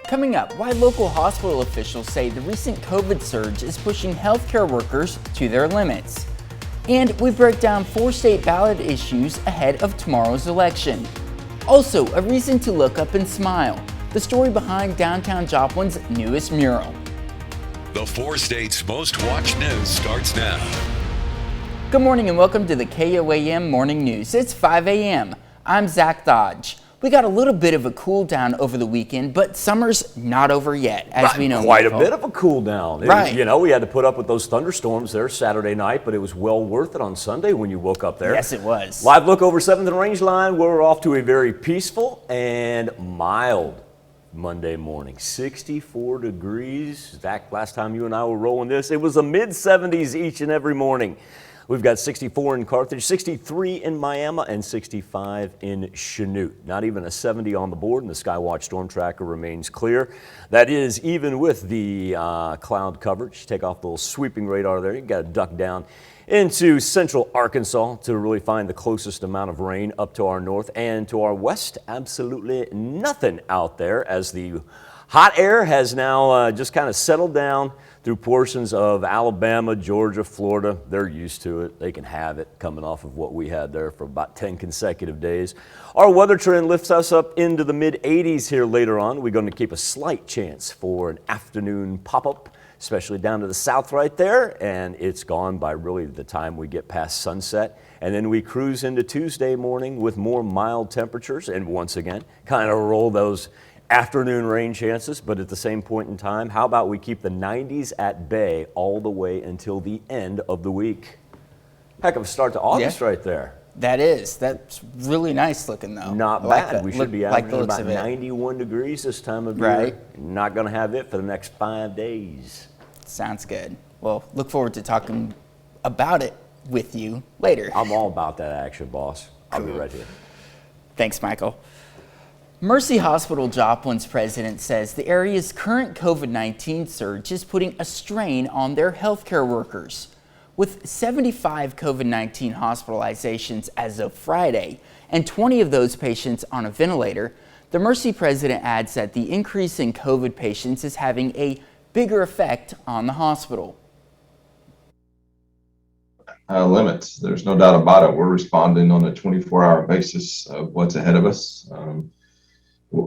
Coming up, why local hospital officials say the recent COVID surge is pushing healthcare workers to their limits. And we break down 4 state ballot issues ahead of tomorrow's election. Also, a reason to look up and smile, the story behind downtown Joplin's newest mural. The 4 states' most watched news starts now. Good morning and welcome to the KOAM Morning News. It's 5 a.m. I'm Zach Dodge. We got a little bit of a cool down over the weekend, but summer's not over yet, as we know. Quite a bit of a cool down. Right. You know, we had to put up with those thunderstorms there Saturday night, but it was well worth it on Sunday when you woke up there. Yes, it was. Live look over 7th and Range Line. We're off to a very peaceful and mild Monday morning. 64 degrees. Zach, last time you and I were rolling this, it was a mid-70s each and every morning. We've got 64 in Carthage, 63 in Miami, and 65 in Chanute. Not even a 70 on the board, and the Skywatch Storm Tracker remains clear. That is even with the cloud coverage. Take off the little sweeping radar there. You got to duck down into central Arkansas to really find the closest amount of rain up to our north and to our west. Absolutely nothing out there as the hot air has now just kind of settled down through portions of Alabama, Georgia, Florida. They're used to it. They can have it coming off of what we had there for about 10 consecutive days. Our weather trend lifts us up into the mid-80s here later on. We're going to keep a slight chance for an afternoon pop-up, especially down to the south right there. And it's gone by really the time we get past sunset. And then we cruise into Tuesday morning with more mild temperatures. And once again, kind of roll those afternoon rain chances, but at the same point in time, how about we keep the 90s at bay all the way until the end of the week? Heck of a start to August right there. That's really nice looking though. Not bad. We should be averaging about 91 degrees this time of year. Not going to have it for the next 5 days. Sounds good. Well, look forward to talking about it with you later. I'm all about that action, boss. I'll be right here. Thanks, Michael. Mercy Hospital Joplin's president says the area's current COVID-19 surge is putting a strain on their healthcare workers. With 75 COVID-19 hospitalizations as of Friday and 20 of those patients on a ventilator, the Mercy president adds that the increase in COVID patients is having a bigger effect on the hospital. Limits. There's no doubt about it. We're responding on a 24-hour basis of what's ahead of us.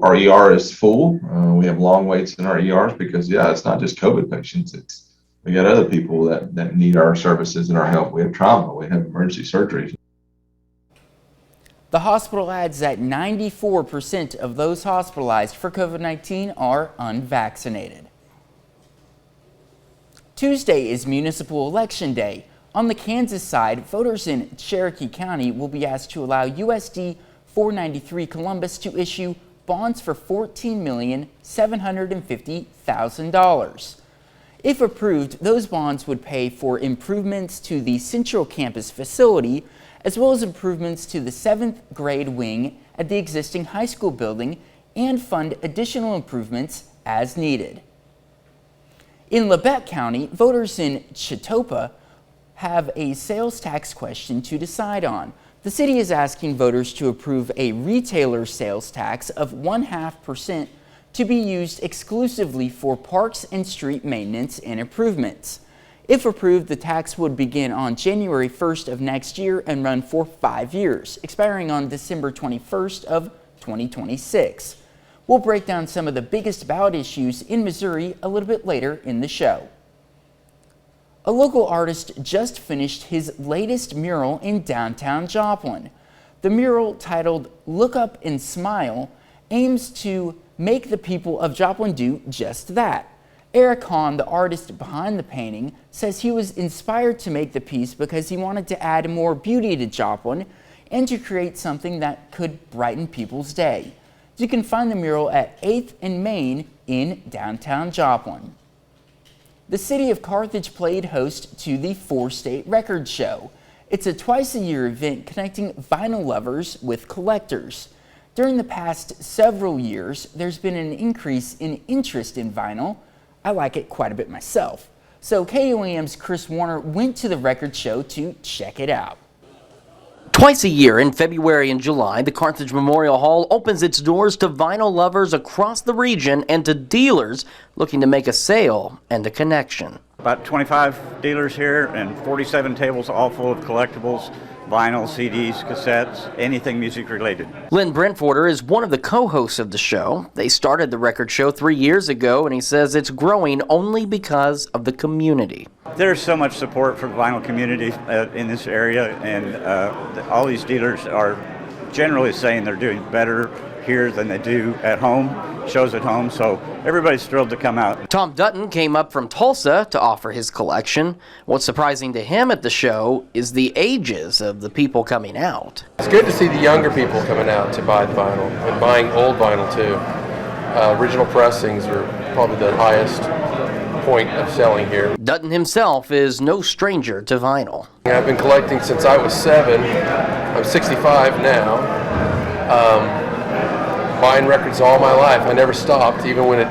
Our ER is full. We have long waits in our ERs because, it's not just COVID patients. We got other people that need our services and our help. We have trauma. We have emergency surgeries. The hospital adds that 94% of those hospitalized for COVID-19 are unvaccinated. Tuesday is Municipal Election Day. On the Kansas side, voters in Cherokee County will be asked to allow USD 493 Columbus to issue bonds for $14,750,000. If approved, those bonds would pay for improvements to the Central Campus facility, as well as improvements to the 7th grade wing at the existing high school building and fund additional improvements as needed. In Labette County, voters in Chitopa have a sales tax question to decide on. The city is asking voters to approve a retailer sales tax of 0.5% to be used exclusively for parks and street maintenance and improvements. If approved, the tax would begin on January 1st of next year and run for 5 years, expiring on December 21st of 2026. We'll break down some of the biggest ballot issues in Missouri a little bit later in the show. A local artist just finished his latest mural in downtown Joplin. The mural, titled "Look Up and Smile," aims to make the people of Joplin do just that. Eric Hahn, the artist behind the painting, says he was inspired to make the piece because he wanted to add more beauty to Joplin and to create something that could brighten people's day. You can find the mural at 8th and Main in downtown Joplin. The city of Carthage played host to the 4-State Record Show. It's a twice-a-year event connecting vinyl lovers with collectors. During the past several years, there's been an increase in interest in vinyl. I like it quite a bit myself. So KOAM's Chris Warner went to the record show to check it out. Twice a year, in February and July, the Carthage Memorial Hall opens its doors to vinyl lovers across the region and to dealers looking to make a sale and a connection. About 25 dealers here and 47 tables all full of collectibles, vinyl, CDs, cassettes, anything music related. Lynn Brentforder is one of the co-hosts of the show. They started the record show 3 years ago, and he says it's growing only because of the community. There's so much support for the vinyl community in this area, and all these dealers are generally saying they're doing better here than they do at home, shows at home, so everybody's thrilled to come out. Tom Dutton came up from Tulsa to offer his collection. What's surprising to him at the show is the ages of the people coming out. It's good to see the younger people coming out to buy the vinyl and buying old vinyl too. Original pressings are probably the highest point of selling here. Dutton himself is no stranger to vinyl. I've been collecting since I was 7. I'm 65 now. Buying records all my life. I never stopped. Even when it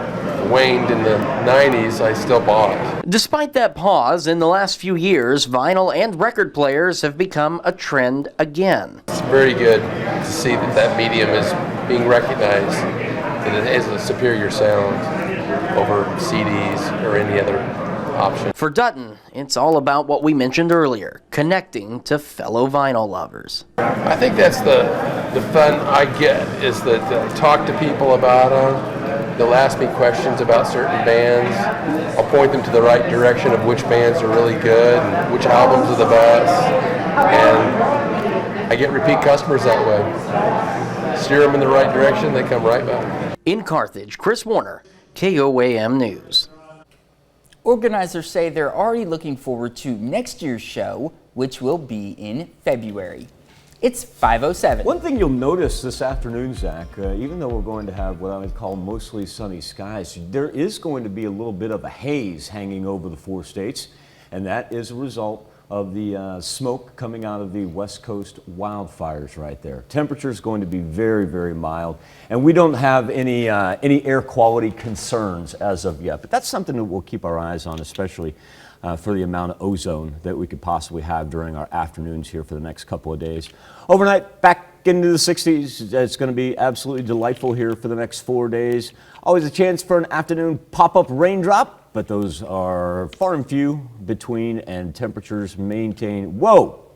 waned in the 90s, I still bought. Despite that pause, in the last few years, vinyl and record players have become a trend again. It's very good to see that that medium is being recognized, that it has a superior sound over CDs or any other option. For Dutton, it's all about what we mentioned earlier, connecting to fellow vinyl lovers. I think that's the fun I get, is that I talk to people about them. They'll ask me questions about certain bands. I'll point them to the right direction of which bands are really good and which albums are the best. And I get repeat customers that way. Steer them in the right direction, they come right back. In Carthage, Chris Warner, KOAM News. Organizers say they're already looking forward to next year's show, which will be in February. It's 5:07. One thing you'll notice this afternoon, Zach, even though we're going to have what I would call mostly sunny skies, there is going to be a little bit of a haze hanging over the 4 states, and that is a result of the smoke coming out of the West Coast wildfires right there. Temperature is going to be very, very mild, and we don't have any air quality concerns as of yet. But that's something that we'll keep our eyes on, especially for the amount of ozone that we could possibly have during our afternoons here for the next couple of days. Overnight, back into the 60s. It's going to be absolutely delightful here for the next 4 days. Always a chance for an afternoon pop-up raindrop, but those are far and few between, and temperatures maintain. Whoa!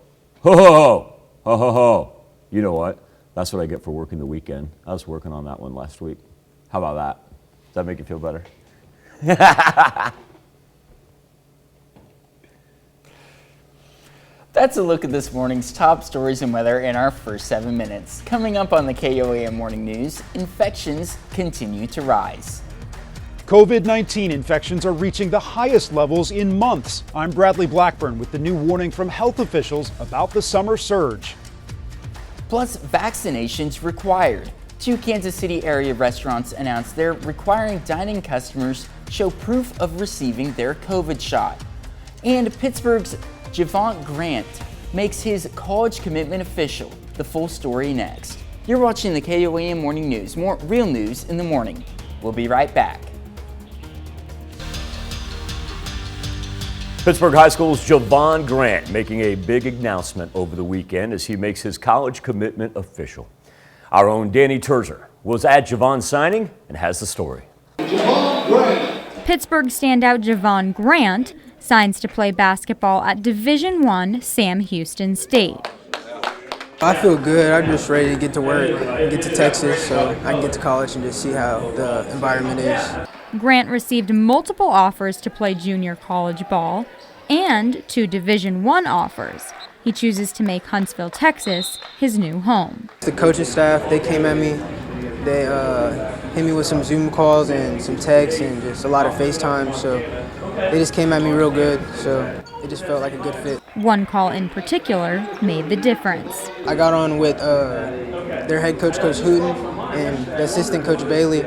Ho ho ho! Ho ho ho! You know what? That's what I get for working the weekend. I was working on that one last week. How about that? Does that make you feel better? That's a look at this morning's top stories and weather in our first 7 minutes. Coming up on the KOAM Morning News, infections continue to rise. COVID-19 infections are reaching the highest levels in months. I'm Bradley Blackburn with the new warning from health officials about the summer surge. Plus, vaccinations required. 2 Kansas City area restaurants announced they're requiring dining customers show proof of receiving their COVID shot. And Pittsburgh's Javon Grant makes his college commitment official. The full story next. You're watching the KOAM Morning News. More real news in the morning. We'll be right back. Pittsburgh High School's Javon Grant making a big announcement over the weekend as he makes his college commitment official. Our own Danny Terzer was at Javon's signing and has the story. Javon Grant. Pittsburgh standout Javon Grant signs to play basketball at Division I Sam Houston State. I feel good. I'm just ready to get to work and get to Texas so I can get to college and just see how the environment is. Grant received multiple offers to play junior college ball and 2 Division I offers. He chooses to make Huntsville, Texas, his new home. The coaching staff, they came at me. They hit me with some Zoom calls and some texts and just a lot of FaceTime. So they just came at me real good. So it just felt like a good fit. One call in particular made the difference. I got on with their head coach, Coach Hooten, and the assistant coach Bailey.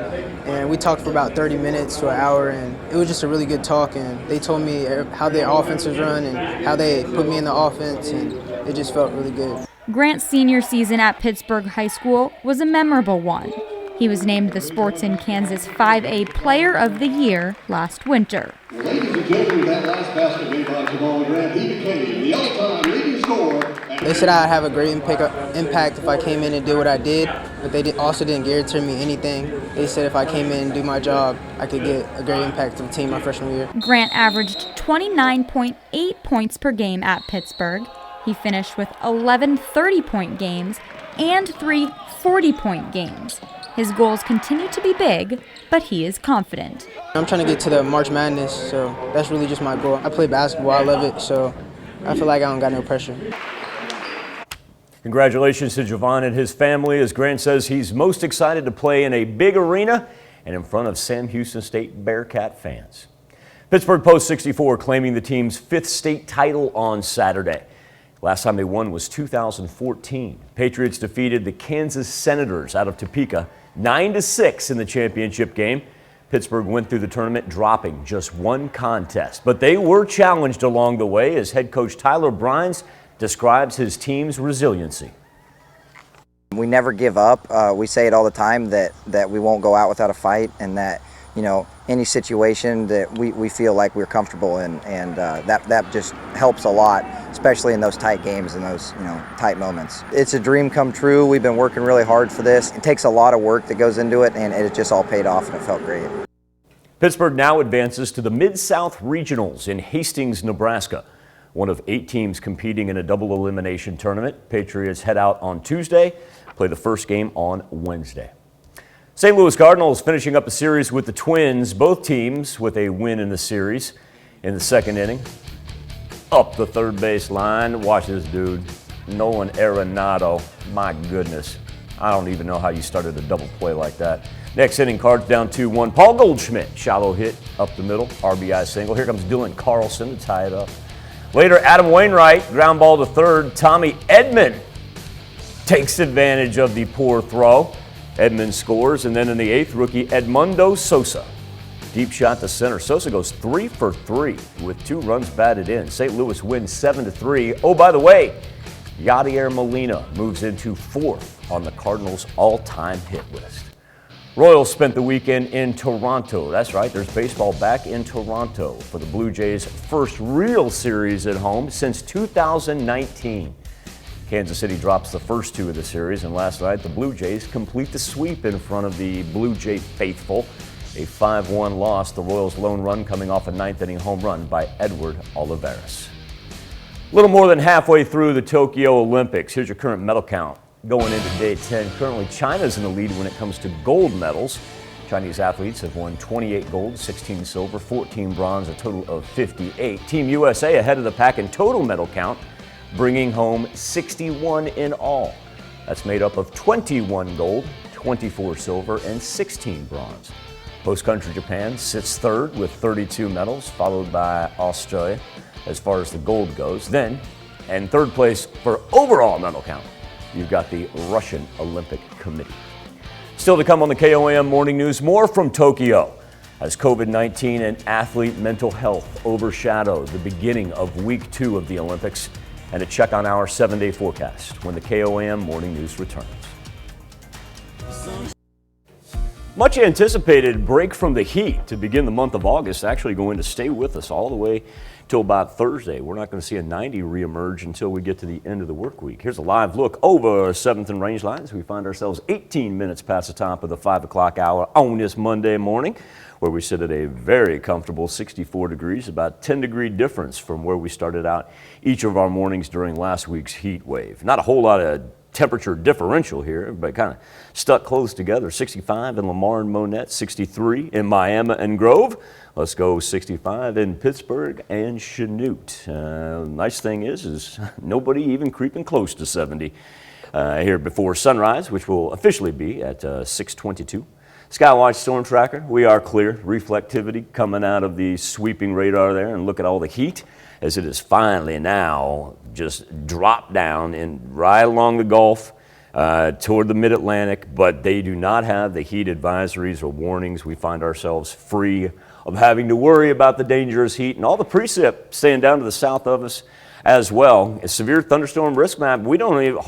And we talked for about 30 minutes to an hour, and it was just a really good talk. And they told me how their offense was run and how they put me in the offense, and it just felt really good. Grant's senior season at Pittsburgh High School was a memorable one. He was named the Sports in Kansas 5A Player of the Year last winter. Ladies and gentlemen, that last basket made by Javon Grant, he became the all-time leading scorer. They said I'd have a great impact if I came in and did what I did, but they also didn't guarantee me anything. They said if I came in and do my job, I could get a great impact to the team my freshman year. Grant averaged 29.8 points per game at Pittsburgh. He finished with 11 30-point games and 3 40-point games. His goals continue to be big, but he is confident. I'm trying to get to the March Madness, so that's really just my goal. I play basketball, I love it, so I feel like I don't got no pressure. Congratulations to Javon and his family, as Grant says he's most excited to play in a big arena and in front of Sam Houston State Bearcat fans. Pittsburgh Post 64 claiming the team's 5th state title on Saturday. Last time they won was 2014. Patriots defeated the Kansas Senators out of Topeka 9-6 in the championship game. Pittsburgh went through the tournament dropping just one contest, but they were challenged along the way as head coach Tyler Brines describes his team's resiliency. We never give up. We say it all the time that we won't go out without a fight, and that, you know, any situation that we feel like we're comfortable in, and that just helps a lot, especially in those tight games and those, you know, tight moments. It's a dream come true. We've been working really hard for this. It takes a lot of work that goes into it, and it just all paid off, and it felt great. Pittsburgh now advances to the Mid-South Regionals in Hastings, Nebraska. One of 8 teams competing in a double elimination tournament. Patriots head out on Tuesday, play the first game on Wednesday. St. Louis Cardinals finishing up a series with the Twins, both teams with a win in the series. In the second inning, up the third base line, watch this dude, Nolan Arenado. My goodness, I don't even know how you started a double play like that. Next inning, Cards down 2-1. Paul Goldschmidt, shallow hit up the middle, RBI single. Here comes Dylan Carlson to tie it up. Later, Adam Wainwright, ground ball to third. Tommy Edman takes advantage of the poor throw. Edman scores, and then in the 8th, rookie Edmundo Sosa. Deep shot to center. Sosa goes 3 for 3 with 2 runs batted in. St. Louis wins 7-3. Oh, by the way, Yadier Molina moves into 4th on the Cardinals' all-time hit list. Royals spent the weekend in Toronto. That's right, there's baseball back in Toronto for the Blue Jays' first real series at home since 2019. Kansas City drops the first 2 of the series, and last night the Blue Jays complete the sweep in front of the Blue Jay faithful. A 5-1 loss, the Royals' lone run coming off a 9th inning home run by Edward Olivares. A little more than halfway through the Tokyo Olympics. Here's your current medal count. Going into day 10, currently China's in the lead when it comes to gold medals. Chinese athletes have won 28 gold, 16 silver, 14 bronze, a total of 58. Team USA ahead of the pack in total medal count, bringing home 61 in all. That's made up of 21 gold, 24 silver, and 16 bronze. Host country Japan sits 3rd with 32 medals, followed by Australia as far as the gold goes. Then, in 3rd place for overall medal count, you've got the Russian Olympic Committee. Still to come on the KOAM Morning News, more from Tokyo as COVID-19 and athlete mental health overshadow the beginning of week 2 of the Olympics, and a check on our 7-day forecast when the KOAM Morning News returns. Much anticipated break from the heat to begin the month of August, actually going to stay with us all the way till about Thursday. We're not going to see a 90 reemerge until we get to the end of the work week. Here's a live look over 7th and Rangeline as we find ourselves 18 minutes past the top of the 5 o'clock hour on this Monday morning, where we sit at a very comfortable 64 degrees, about 10-degree difference from where we started out each of our mornings during last week's heat wave. Not a whole lot of temperature differential here, but kind of stuck close together. 65 in Lamar and Monette, 63 in Miami and Grove. Let's go 65 in Pittsburgh and Chanute. Nice thing is nobody even creeping close to 70 here before sunrise, which will officially be at 6:22. Skywatch Storm Tracker, we are clear. Reflectivity coming out of the sweeping radar there, and look at all the heat as it is finally now just dropped down and right along the Gulf toward the mid-Atlantic, but they do not have the heat advisories or warnings. We find ourselves free of having to worry about the dangerous heat, and all the precip staying down to the south of us as well. A severe thunderstorm risk map, we don't even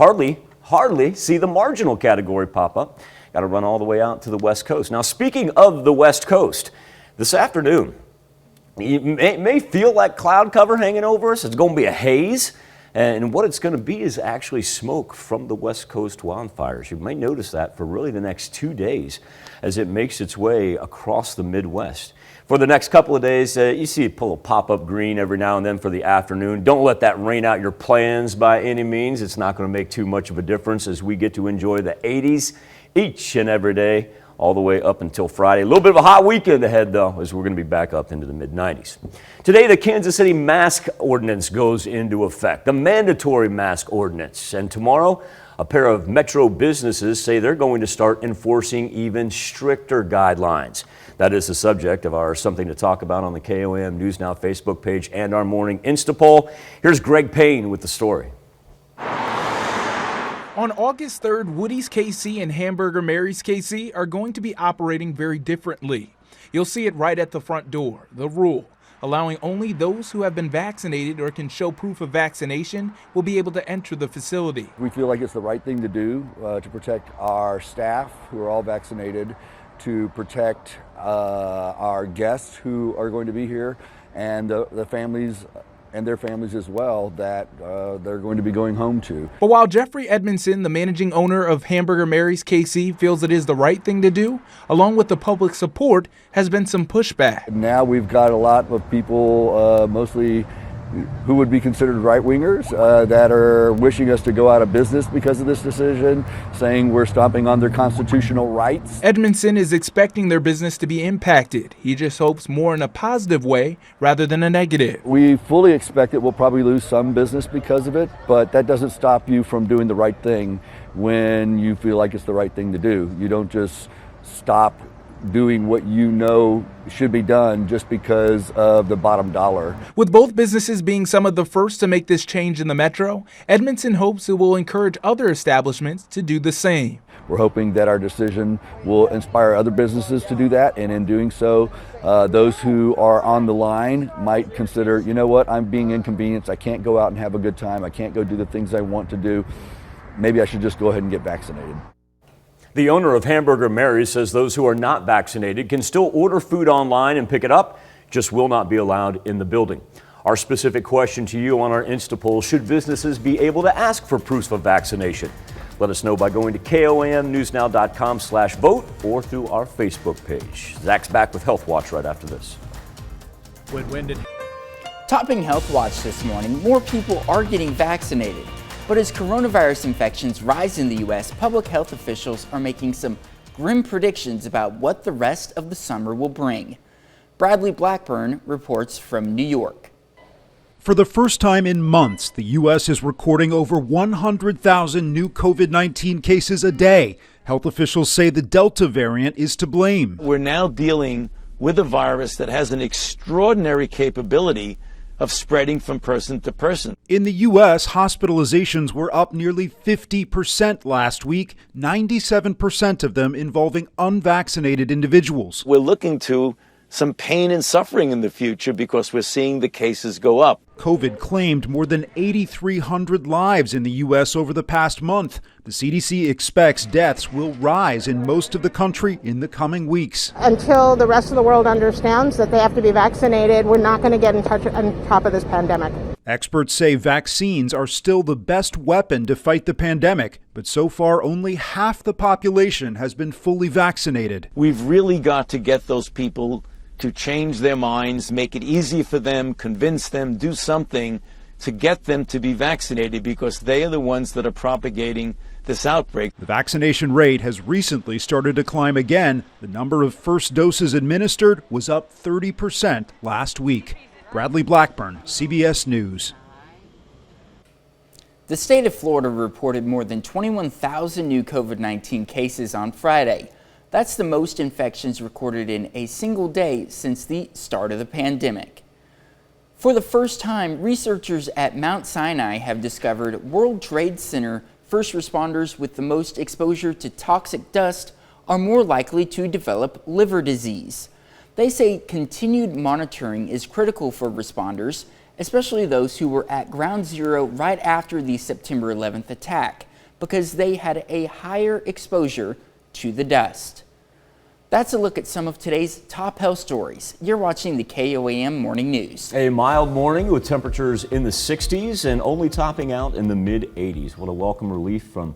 hardly see the marginal category pop up. Got to run all the way out to the West Coast. Now, speaking of the West Coast, this afternoon, it may feel like cloud cover hanging over us. It's going to be a haze. And what it's going to be is actually smoke from the West Coast wildfires. You might notice that for really the next 2 days as it makes its way across the Midwest. For the next couple of days, you see it pull a pop-up green every now and then for the afternoon. Don't let that rain out your plans by any means. It's not going to make too much of a difference as we get to enjoy the 80s each and every day, all the way up until Friday. A little bit of a hot weekend ahead, though, as we're going to be back up into the mid-90s. Today, the Kansas City mask ordinance goes into effect, the mandatory mask ordinance. And tomorrow, a pair of metro businesses say they're going to start enforcing even stricter guidelines. That is the subject of our Something to Talk About on the KOAM News Now Facebook page and our morning Insta poll. Here's Greg Payne with the story. On August 3rd, Woody's KC and Hamburger Mary's KC are going to be operating very differently. You'll see it right at the front door, the rule, allowing only those who have been vaccinated or can show proof of vaccination will be able to enter the facility. We feel like it's the right thing to do to protect our staff who are all vaccinated, to protect our guests who are going to be here, and the families and their families as well that they're going to be going home to. But while Jeffrey Edmondson, the managing owner of Hamburger Mary's KC, feels it is the right thing to do, along with the public support, has been some pushback. Now we've got a lot of people, mostly who would be considered right-wingers, that are wishing us to go out of business because of this decision, saying we're stomping on their constitutional rights. Edmondson is expecting their business to be impacted. He just hopes more in a positive way rather than a negative. We fully expect that we'll probably lose some business because of it, but that doesn't stop you from doing the right thing when you feel like it's the right thing to do. You don't just stop doing what you know should be done just because of the bottom dollar. With both businesses being some of the first to make this change in the metro, Edmondson hopes it will encourage other establishments to do the same. We're hoping that our decision will inspire other businesses to do that, and in doing so, those who are on the line might consider, you know what, I'm being inconvenienced, I can't go out and have a good time, I can't go do the things I want to do, maybe I should just go ahead and get vaccinated. The owner of Hamburger Mary's says those who are not vaccinated can still order food online and pick it up, just will not be allowed in the building. Our specific question to you on our Insta poll: should businesses be able to ask for proofs of vaccination? Let us know by going to KOAMnewsnow.com/vote or through our Facebook page. Zach's back with Health Watch right after this. Topping Health Watch this morning, more people are getting vaccinated. But as coronavirus infections rise in the U.S., public health officials are making some grim predictions about what the rest of the summer will bring. Bradley Blackburn reports from New York. For the first time in months, the U.S. is recording over 100,000 new COVID-19 cases a day. Health officials say the Delta variant is to blame. We're now dealing with a virus that has an extraordinary capability of spreading from person to person. In the U.S., hospitalizations were up nearly 50% last week, 97% of them involving unvaccinated individuals. We're looking to some pain and suffering in the future because we're seeing the cases go up. COVID claimed more than 8,300 lives in the U.S. over the past month. The CDC expects deaths will rise in most of the country in the coming weeks. Until the rest of the world understands that they have to be vaccinated, we're not going to get on top of this pandemic. Experts say vaccines are still the best weapon to fight the pandemic, but so far only half the population has been fully vaccinated. We've really got to get those people to change their minds, make it easy for them, convince them, do something to get them to be vaccinated, because they are the ones that are propagating this outbreak. The vaccination rate has recently started to climb again. The number of first doses administered was up 30% last week. Bradley Blackburn, CBS News. The state of Florida reported more than 21,000 new COVID-19 cases on Friday. That's the most infections recorded in a single day since the start of the pandemic. For the first time, researchers at Mount Sinai have discovered World Trade Center first responders with the most exposure to toxic dust are more likely to develop liver disease. They say continued monitoring is critical for responders, especially those who were at ground zero right after the September 11th attack, because they had a higher exposure to the dust. That's a look at some of today's top health stories. You're watching the KOAM Morning News. A mild morning with temperatures in the 60s and only topping out in the mid-80s. What a welcome relief from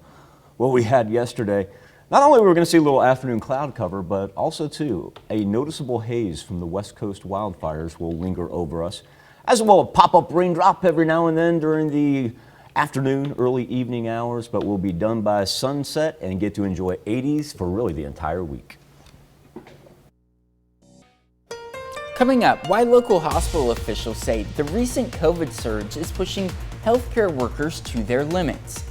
what we had yesterday. Not only were we going to see a little afternoon cloud cover, but also, too, a noticeable haze from the West Coast wildfires will linger over us, as well as a pop-up raindrop every now and then during the afternoon, early evening hours, but we'll be done by sunset and get to enjoy 80s for really the entire week. Coming up, why local hospital officials say the recent COVID surge is pushing healthcare workers to their limits.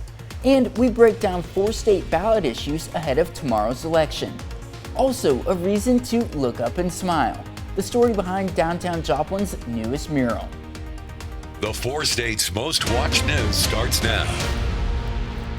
And we break down 4 state ballot issues ahead of tomorrow's election. Also, a reason to look up and smile. The story behind downtown Joplin's newest mural. The 4 states' most watched news starts now.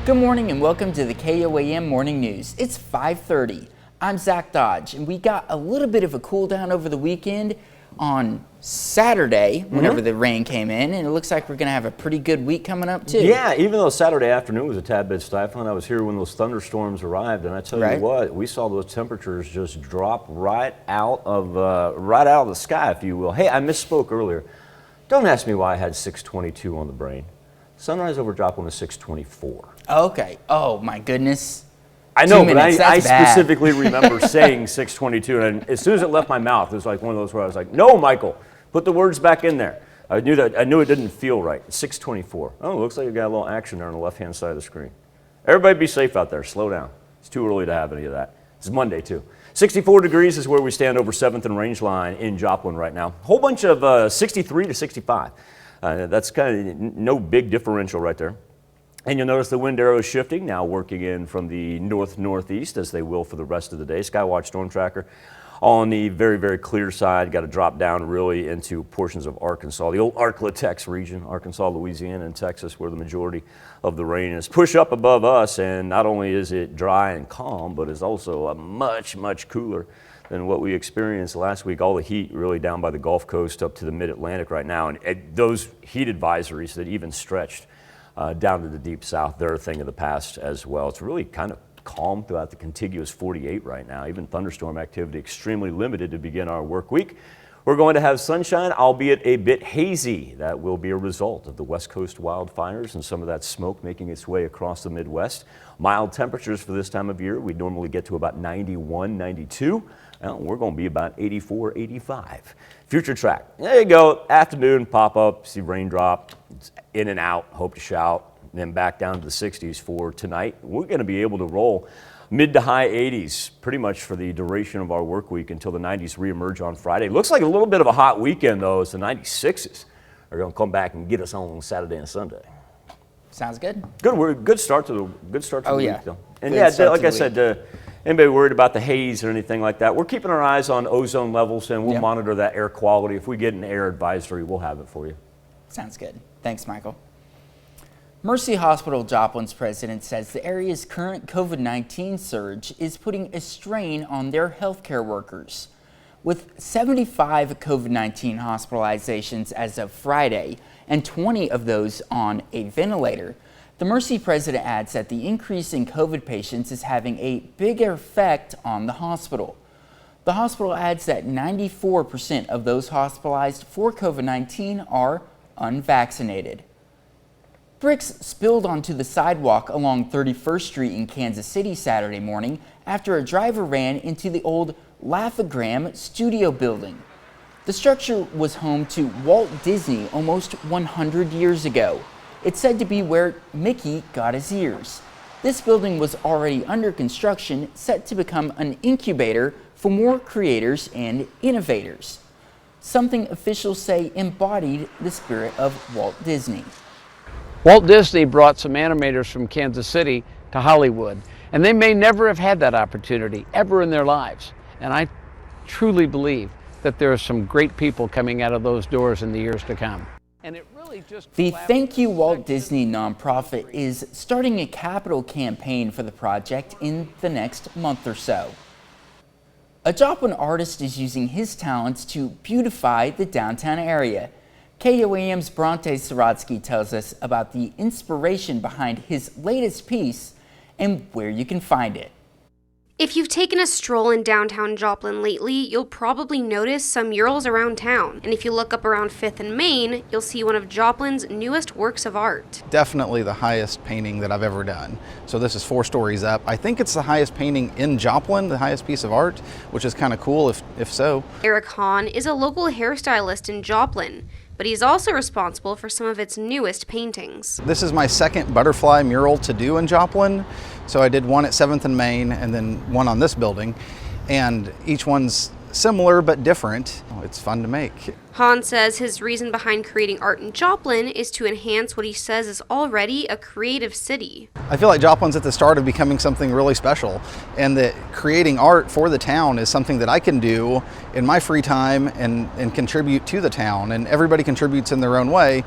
Good morning and welcome to the KOAM Morning News. It's 5:30. I'm Zach Dodge, and we got a little bit of a cool down over the weekend on Saturday whenever the rain came in, and it looks like we're going to have a pretty good week coming up too. Yeah, even though Saturday afternoon was a tad bit stifling, I was here when those thunderstorms arrived, and I tell you what, we saw those temperatures just drop right out of the sky, if you will. Hey, I misspoke earlier. Don't ask me why I had 622 on the brain. Sunrise over Joplin was 624. Okay. Oh my goodness. I know, but I specifically remember saying 622, and as soon as it left my mouth, it was like one of those where I was like, "No, Michael, put the words back in there." I knew it didn't feel right. 624. Oh, looks like you got a little action there on the left-hand side of the screen. Everybody, be safe out there. Slow down. It's too early to have any of that. It's Monday too. 64 degrees is where we stand over 7th and Range Line in Joplin right now. Whole bunch of 63 to 65. That's kind of no big differential right there. And you'll notice the wind arrow is shifting, now working in from the north-northeast, as they will for the rest of the day. Skywatch Storm Tracker on the very, very clear side. Got to drop down really into portions of Arkansas, the old Arklatex region, Arkansas, Louisiana, and Texas, where the majority of the rain is. Push up above us, and not only is it dry and calm, but it's also a much, much cooler than what we experienced last week. All the heat really down by the Gulf Coast up to the mid-Atlantic right now, and those heat advisories that even stretched down to the deep south, they're a thing of the past as well. It's really kind of calm throughout the contiguous 48 right now. Even thunderstorm activity extremely limited to begin our work week. We're going to have sunshine, albeit a bit hazy. That will be a result of the West Coast wildfires and some of that smoke making its way across the Midwest. Mild temperatures for this time of year. We normally get to about 91, 92. Well, we're going to be about 84, 85. Future track. There you go. Afternoon, pop up, see raindrop. It's in and out, hope to shout, and then back down to the 60s for tonight. We're going to be able to roll mid to high 80s pretty much for the duration of our work week until the 90s reemerge on Friday. Looks like a little bit of a hot weekend, though, as the 96s are going to come back and get us on Saturday and Sunday. Sounds good. Good start to the week, though. And good like I said, anybody worried about the haze or anything like that, we're keeping our eyes on ozone levels, and we'll monitor that air quality. If we get an air advisory, we'll have it for you. Sounds good. Thanks, Michael. Mercy Hospital Joplin's president says the area's current COVID-19 surge is putting a strain on their healthcare workers. With 75 COVID-19 hospitalizations as of Friday and 20 of those on a ventilator, the Mercy president adds that the increase in COVID patients is having a bigger effect on the hospital. The hospital adds that 94% of those hospitalized for COVID-19 are unvaccinated. Bricks spilled onto the sidewalk along 31st Street in Kansas City Saturday morning after a driver ran into the old Laugh-O-Gram studio building. The structure was home to Walt Disney almost 100 years ago. It's said to be where Mickey got his ears. This building was already under construction, set to become an incubator for more creators and innovators. Something officials say embodied the spirit of Walt Disney. Walt Disney brought some animators from Kansas City to Hollywood, and they may never have had that opportunity ever in their lives. And I truly believe that there are some great people coming out of those doors in the years to come. And it really just the Thank You Walt Disney nonprofit is starting a capital campaign for the project in the next month or so. A Joplin artist is using his talents to beautify the downtown area. KOAM's Bronte Saratsky tells us about the inspiration behind his latest piece and where you can find it. If you've taken a stroll in downtown Joplin lately, you'll probably notice some murals around town. And if you look up around 5th and Main, you'll see one of Joplin's newest works of art. Definitely the highest painting that I've ever done. So this is 4 stories up. I think it's the highest painting in Joplin, the highest piece of art, which is kind of cool if so. Eric Hahn is a local hairstylist in Joplin, but he's also responsible for some of its newest paintings. This is my second butterfly mural to do in Joplin. So I did one at 7th and Main and then one on this building, and each one's similar but different. It's fun to make. Hahn says his reason behind creating art in Joplin is to enhance what he says is already a creative city. I feel like Joplin's at the start of becoming something really special, and that creating art for the town is something that I can do in my free time and contribute to the town, and everybody contributes in their own way.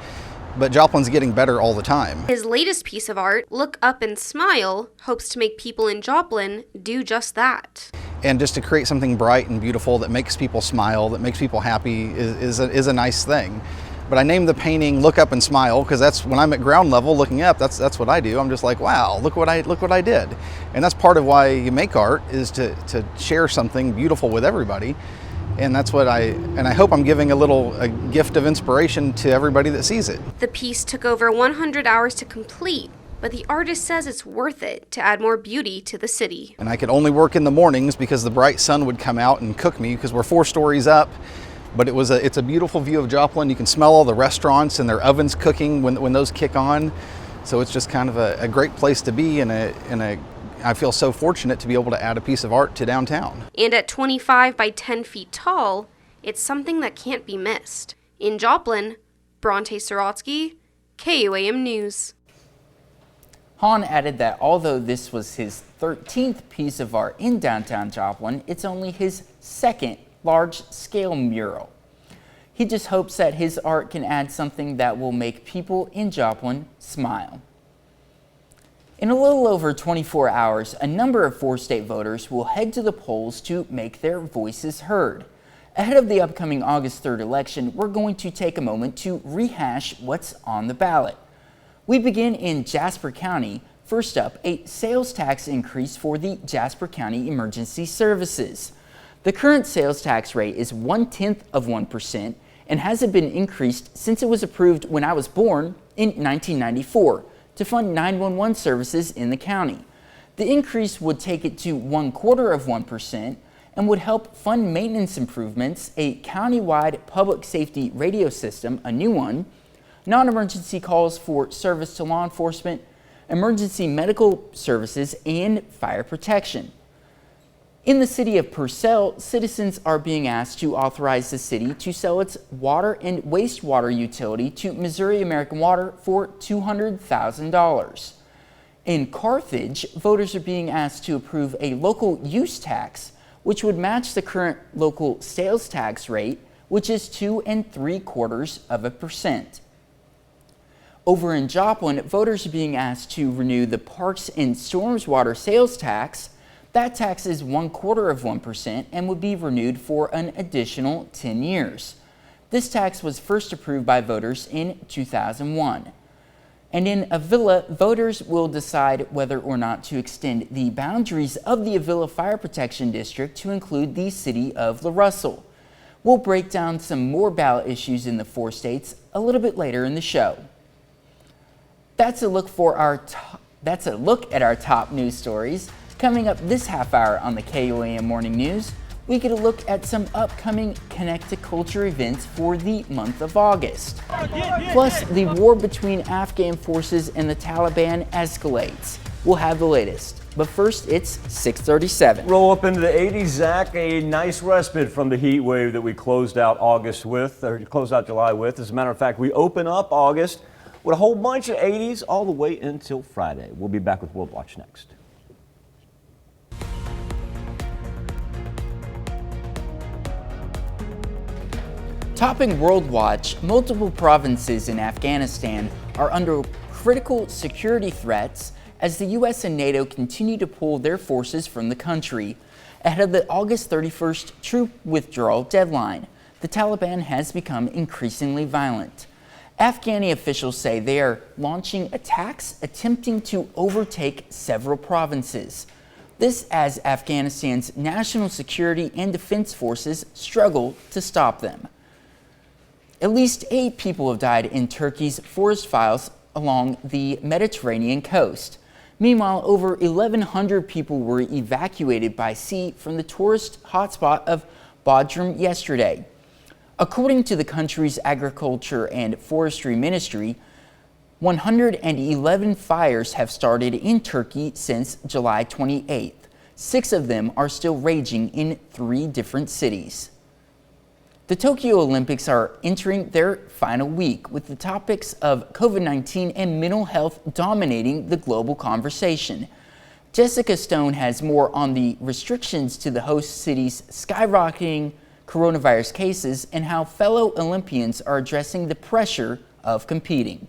But Joplin's getting better all the time. His latest piece of art, Look Up and Smile, hopes to make people in Joplin do just that. And just to create something bright and beautiful that makes people smile, that makes people happy is a nice thing. But I named the painting Look Up and Smile because that's when I'm at ground level looking up, that's what I do. I'm just like, wow, look what I did. And that's part of why you make art, is to share something beautiful with everybody. And that's what I hope I'm giving a gift of inspiration to everybody that sees it. The piece took over 100 hours to complete, but the artist says it's worth it to add more beauty to the city. And I could only work in the mornings because the bright sun would come out and cook me, because we're 4 stories up. But it's a beautiful view of Joplin. You can smell all the restaurants and their ovens cooking when those kick on. So it's just kind of a great place to be, and I feel so fortunate to be able to add a piece of art to downtown. And at 25 by 10 feet tall, it's something that can't be missed. In Joplin, Bronte Sorotsky, KOAM News. Hahn added that although this was his 13th piece of art in downtown Joplin, it's only his second large-scale mural. He just hopes that his art can add something that will make people in Joplin smile. In a little over 24 hours, a number of 4-state voters will head to the polls to make their voices heard. Ahead of the upcoming August 3rd election, we're going to take a moment to rehash what's on the ballot. We begin in Jasper County. First up, a sales tax increase for the Jasper County Emergency Services. The current sales tax rate is 0.1% and hasn't been increased since it was approved when I was born in 1994. To fund 911 services in the county. The increase would take it to 0.25% and would help fund maintenance improvements, a countywide public safety radio system, a new one, non-emergency calls for service to law enforcement, emergency medical services, and fire protection. In the city of Purcell, citizens are being asked to authorize the city to sell its water and wastewater utility to Missouri American Water for $200,000. In Carthage, voters are being asked to approve a local use tax, which would match the current local sales tax rate, which is 2 3/4%. Over in Joplin, voters are being asked to renew the Parks and Storms water sales tax. That tax is 0.25% and would be renewed for an additional 10 years. This tax was first approved by voters in 2001. And in Avila, voters will decide whether or not to extend the boundaries of the Avila Fire Protection District to include the city of La Russell. We'll break down some more ballot issues in the 4 states a little bit later in the show. That's a look at our top news stories. Coming up this half hour on the KOAM Morning News, we get a look at some upcoming Connect to Culture events for the month of August. Plus, the war between Afghan forces and the Taliban escalates. We'll have the latest. But first, it's 6:37. Roll up into the 80s, Zach. A nice respite from the heat wave that we closed out July with. As a matter of fact, we open up August with a whole bunch of 80s all the way until Friday. We'll be back with World Watch next. Topping World Watch, multiple provinces in Afghanistan are under critical security threats as the U.S. and NATO continue to pull their forces from the country. Ahead of the August 31st troop withdrawal deadline, the Taliban has become increasingly violent. Afghani officials say they are launching attacks attempting to overtake several provinces. This as Afghanistan's national security and defense forces struggle to stop them. At least 8 people have died in Turkey's forest fires along the Mediterranean coast. Meanwhile, over 1,100 people were evacuated by sea from the tourist hotspot of Bodrum yesterday. According to the country's agriculture and forestry ministry, 111 fires have started in Turkey since July 28th. 6 of them are still raging in 3 different cities. The Tokyo Olympics are entering their final week, with the topics of COVID-19 and mental health dominating the global conversation. Jessica Stone has more on the restrictions to the host city's skyrocketing coronavirus cases and how fellow Olympians are addressing the pressure of competing.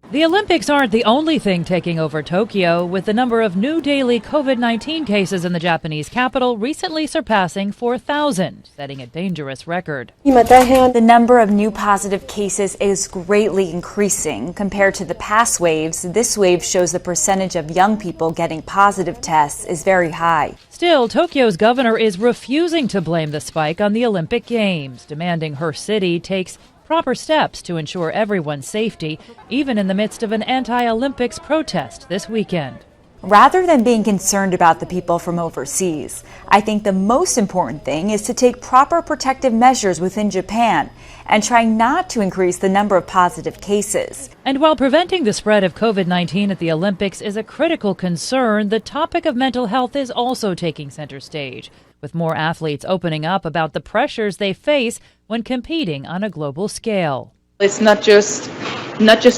The Olympics aren't the only thing taking over Tokyo, with the number of new daily COVID-19 cases in the Japanese capital recently surpassing 4,000, setting a dangerous record. The number of new positive cases is greatly increasing. Compared to the past waves, this wave shows the percentage of young people getting positive tests is very high. Still, Tokyo's governor is refusing to blame the spike on the Olympic Games, demanding her city takes proper steps to ensure everyone's safety, even in the midst of an anti-Olympics protest this weekend. Rather than being concerned about the people from overseas, I think the most important thing is to take proper protective measures within Japan and try not to increase the number of positive cases. And while preventing the spread of COVID-19 at the Olympics is a critical concern, the topic of mental health is also taking center stage, with more athletes opening up about the pressures they face when competing on a global scale. It's not just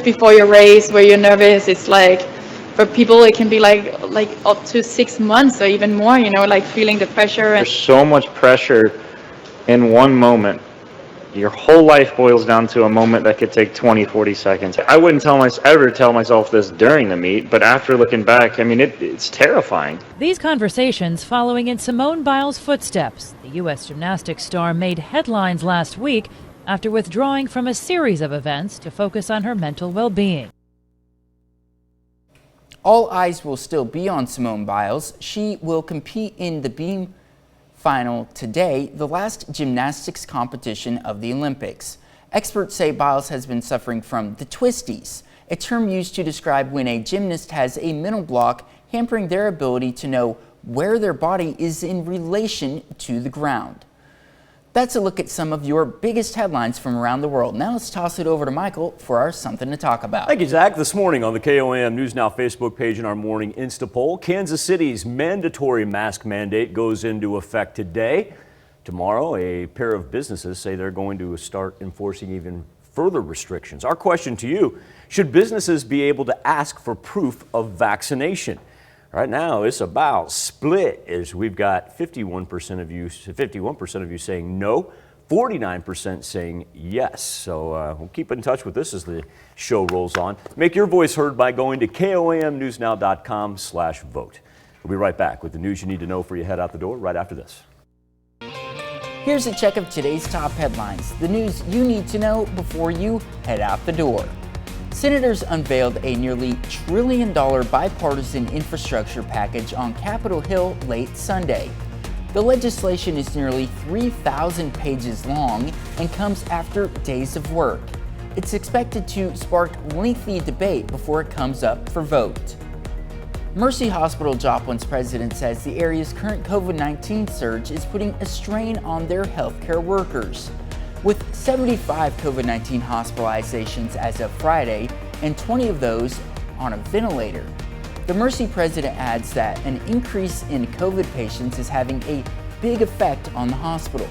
before your race where you're nervous. It's like, for people, it can be like up to 6 months or even more, like feeling the pressure. There's so much pressure in one moment. Your whole life boils down to a moment that could take 20, 40 seconds. I wouldn't ever tell myself this during the meet, but after looking back, it's terrifying. These conversations following in Simone Biles' footsteps. The U.S. gymnastics star made headlines last week after withdrawing from a series of events to focus on her mental well-being. All eyes will still be on Simone Biles. She will compete in the beam final today, the last gymnastics competition of the Olympics. Experts say Biles has been suffering from the twisties, a term used to describe when a gymnast has a mental block hampering their ability to know where their body is in relation to the ground. That's a look at some of your biggest headlines from around the world. Now let's toss it over to Michael for our Something to Talk About. Thank you, Zach. This morning on the KOAM News Now Facebook page in our morning Insta poll, Kansas City's mandatory mask mandate goes into effect today. Tomorrow, a pair of businesses say they're going to start enforcing even further restrictions. Our question to you, should businesses be able to ask for proof of vaccination? Right now, it's about split, as we've got 51% of you saying no, 49% saying yes. So we'll keep in touch with this as the show rolls on. Make your voice heard by going to KOAMnewsnow.com/vote. We'll be right back with the news you need to know before you head out the door right after this. Here's a check of today's top headlines, the news you need to know before you head out the door. Senators unveiled a nearly $1 trillion bipartisan infrastructure package on Capitol Hill late Sunday. The legislation is nearly 3,000 pages long and comes after days of work. It's expected to spark lengthy debate before it comes up for vote. Mercy Hospital Joplin's president says the area's current COVID-19 surge is putting a strain on their healthcare workers. With 75 COVID-19 hospitalizations as of Friday and 20 of those on a ventilator. The Mercy president adds that an increase in COVID patients is having a big effect on the hospital.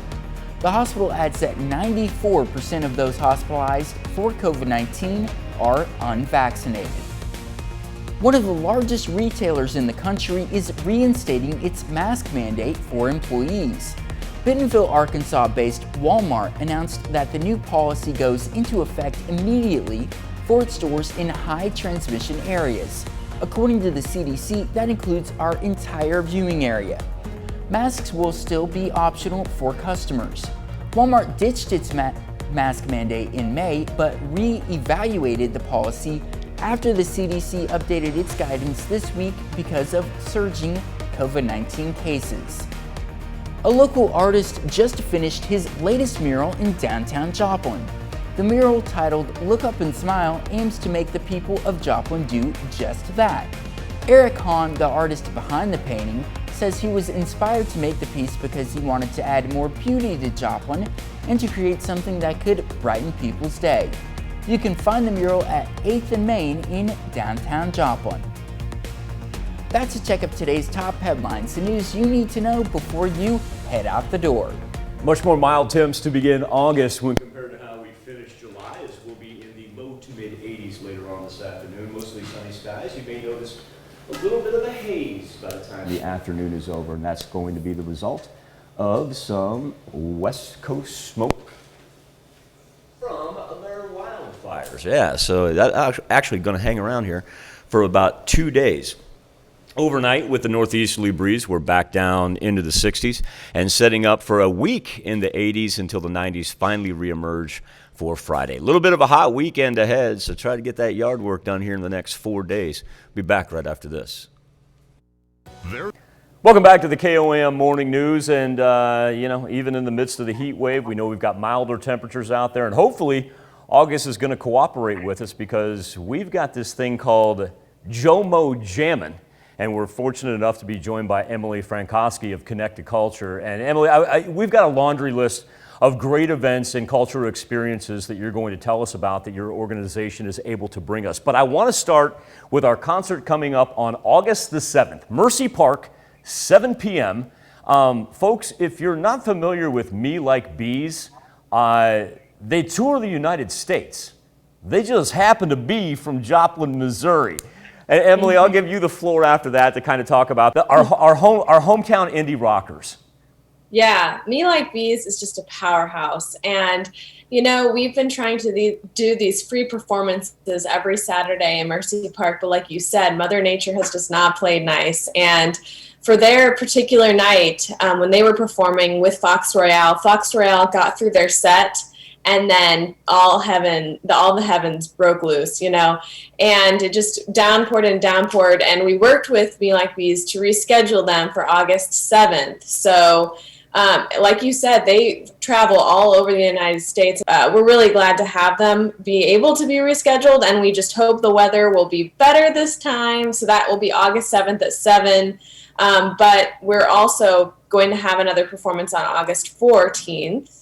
The hospital adds that 94% of those hospitalized for COVID-19 are unvaccinated. One of the largest retailers in the country is reinstating its mask mandate for employees. Bentonville, Arkansas-based Walmart announced that the new policy goes into effect immediately for its stores in high transmission areas. According to the CDC, that includes our entire viewing area. Masks will still be optional for customers. Walmart ditched its mask mandate in May, but re-evaluated the policy after the CDC updated its guidance this week because of surging COVID-19 cases. A local artist just finished his latest mural in downtown Joplin. The mural, titled "Look Up and Smile," aims to make the people of Joplin do just that. Eric Hahn, the artist behind the painting, says he was inspired to make the piece because he wanted to add more beauty to Joplin and to create something that could brighten people's day. You can find the mural at 8th and Main in downtown Joplin. That's a check of today's top headlines, the news you need to know before you head out the door. Much more mild temps to begin August when compared to how we finished July, as we'll be in the low to mid 80s later on this afternoon. Mostly sunny skies. You may notice a little bit of a haze by the time the afternoon is over, and that's going to be the result of some West Coast smoke from their wildfires. Yeah, so that's actually going to hang around here for about 2 days. Overnight, with the northeasterly breeze, we're back down into the 60s and setting up for a week in the 80s until the 90s finally reemerge for Friday. A little bit of a hot weekend ahead, so try to get that yard work done here in the next 4 days. Be back right after this. Welcome back to the KOAM Morning News, and even in the midst of the heat wave, we know we've got milder temperatures out there, and hopefully August is going to cooperate with us because we've got this thing called JOMO Jammin'. And we're fortunate enough to be joined by Emily Frankowski of Connect to Culture. And Emily, we've got a laundry list of great events and cultural experiences that you're going to tell us about that your organization is able to bring us. But I want to start with our concert coming up on August the 7th, Mercy Park, 7 p.m. Folks, if you're not familiar with Me Like Bees, they tour the United States. They just happen to be from Joplin, Missouri. And Emily, I'll give you the floor after that to kind of talk about our hometown indie rockers. Yeah, Me Like Bees is just a powerhouse. And, we've been trying to do these free performances every Saturday in Mercy Park. But like you said, Mother Nature has just not played nice. And for their particular night, when they were performing with Fox Royale got through their set. And then all the heavens broke loose, and it just downpoured, and we worked with Me Like Bees to reschedule them for August 7th. So, like you said, they travel all over the United States. We're really glad to have them be able to be rescheduled, and we just hope the weather will be better this time. So that will be August 7th at 7. But we're also going to have another performance on August 14th.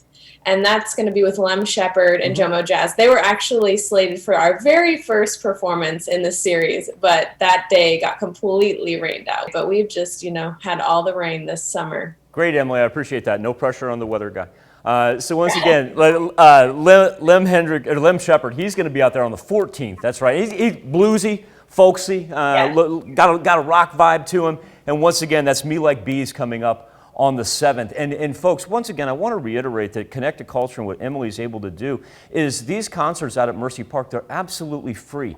And that's going to be with Lem Shepard and Jomo Jazz. They were actually slated for our very first performance in the series, but that day got completely rained out. But we've just, had all the rain this summer. Great, Emily. I appreciate that. No pressure on the weather guy. So once again, Lem Shepard, he's going to be out there on the 14th. That's right. He's bluesy, folksy, got a rock vibe to him. And once again, that's Me Like Bees coming up on the 7th. And folks, once again, I want to reiterate that Connect to Culture and what Emily's able to do is these concerts out at Mercy Park, they're absolutely free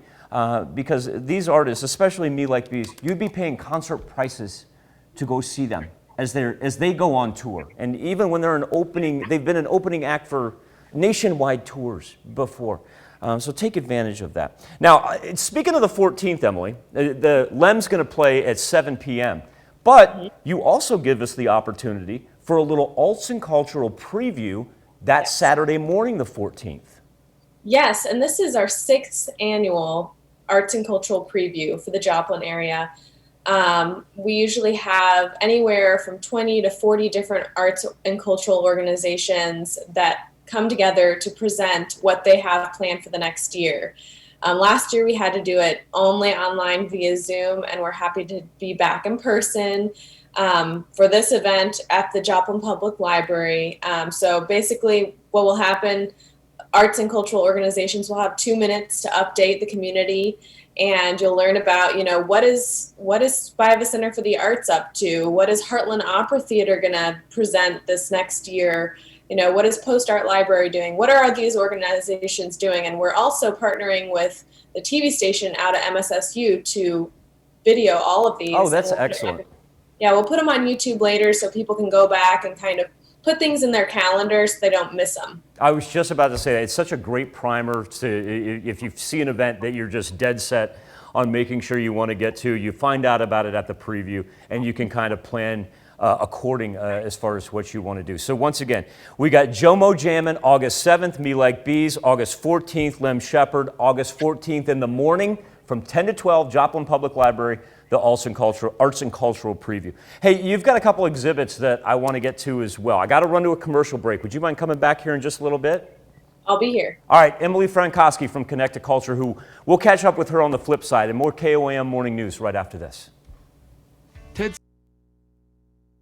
because these artists, especially Me Like Bees, you'd be paying concert prices to go see them as they go on tour. And even when they've been an opening act for nationwide tours before. So take advantage of that. Now, speaking of the 14th, Emily, the Lem's going to play at 7 p.m., but you also give us the opportunity for a little arts and cultural preview that Saturday morning, the 14th. Yes, and this is our 6th annual arts and cultural preview for the Joplin area. We usually have anywhere from 20 to 40 different arts and cultural organizations that come together to present what they have planned for the next year. Last year we had to do it only online via Zoom, and we're happy to be back in person for this event at the Joplin Public Library. So basically what will happen, arts and cultural organizations will have 2 minutes to update the community, and you'll learn about, what is Spiva Center for the Arts up to? What is Heartland Opera Theater gonna present this next year? What is Post Art Library doing? What are these organizations doing? And we're also partnering with the TV station out at MSSU to video all of these. Oh, that's excellent. Yeah, we'll put them on YouTube later so people can go back and kind of put things in their calendar so they don't miss them. I was just about to say, it's such a great primer to, if you see an event that you're just dead set on making sure you want to get to. You find out about it at the preview, and you can kind of plan according as far as what you want to do. So once again, we got Jomo Jammin' August 7th, Me Like Bees, August 14th, Lem Shepherd, August 14th in the morning from 10 to 12, Joplin Public Library, the Arts and Cultural Preview. Hey, you've got a couple exhibits that I want to get to as well. I got to run to a commercial break. Would you mind coming back here in just a little bit? I'll be here. All right, Emily Frankowski from Connect to Culture, who we'll catch up with her on the flip side, and more KOAM morning news right after this.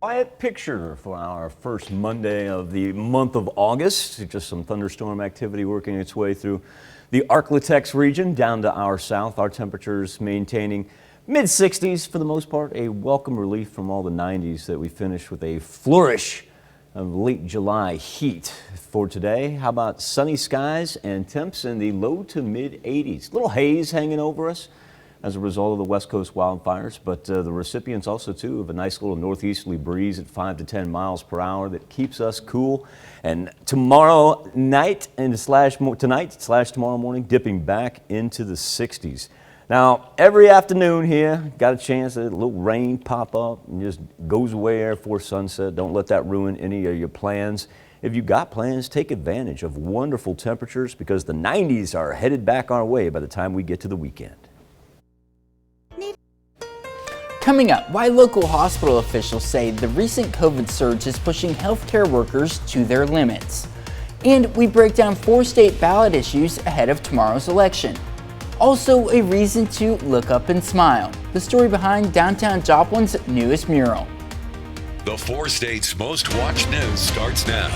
Quiet picture for our first Monday of the month of August. Just some thunderstorm activity working its way through the Arklatex region down to our south. Our temperatures maintaining mid-60s for the most part. A welcome relief from all the 90s that we finished with a flourish of late July heat for today. How about sunny skies and temps in the low to mid 80s? Little haze hanging over us as a result of the West Coast wildfires, but the recipients also too of a nice little northeasterly breeze at 5 to 10 miles per hour that keeps us cool. And tomorrow night and tomorrow morning, dipping back into the 60s. Now, every afternoon here, got a chance, a little rain pop up and just goes away there before sunset. Don't let that ruin any of your plans. If you got plans, take advantage of wonderful temperatures because the 90s are headed back our way by the time we get to the weekend. Coming up, why local hospital officials say the recent COVID surge is pushing healthcare workers to their limits. And we break down 4 state ballot issues ahead of tomorrow's election. Also, a reason to look up and smile. The story behind downtown Joplin's newest mural. The 4 states' most watched news starts now.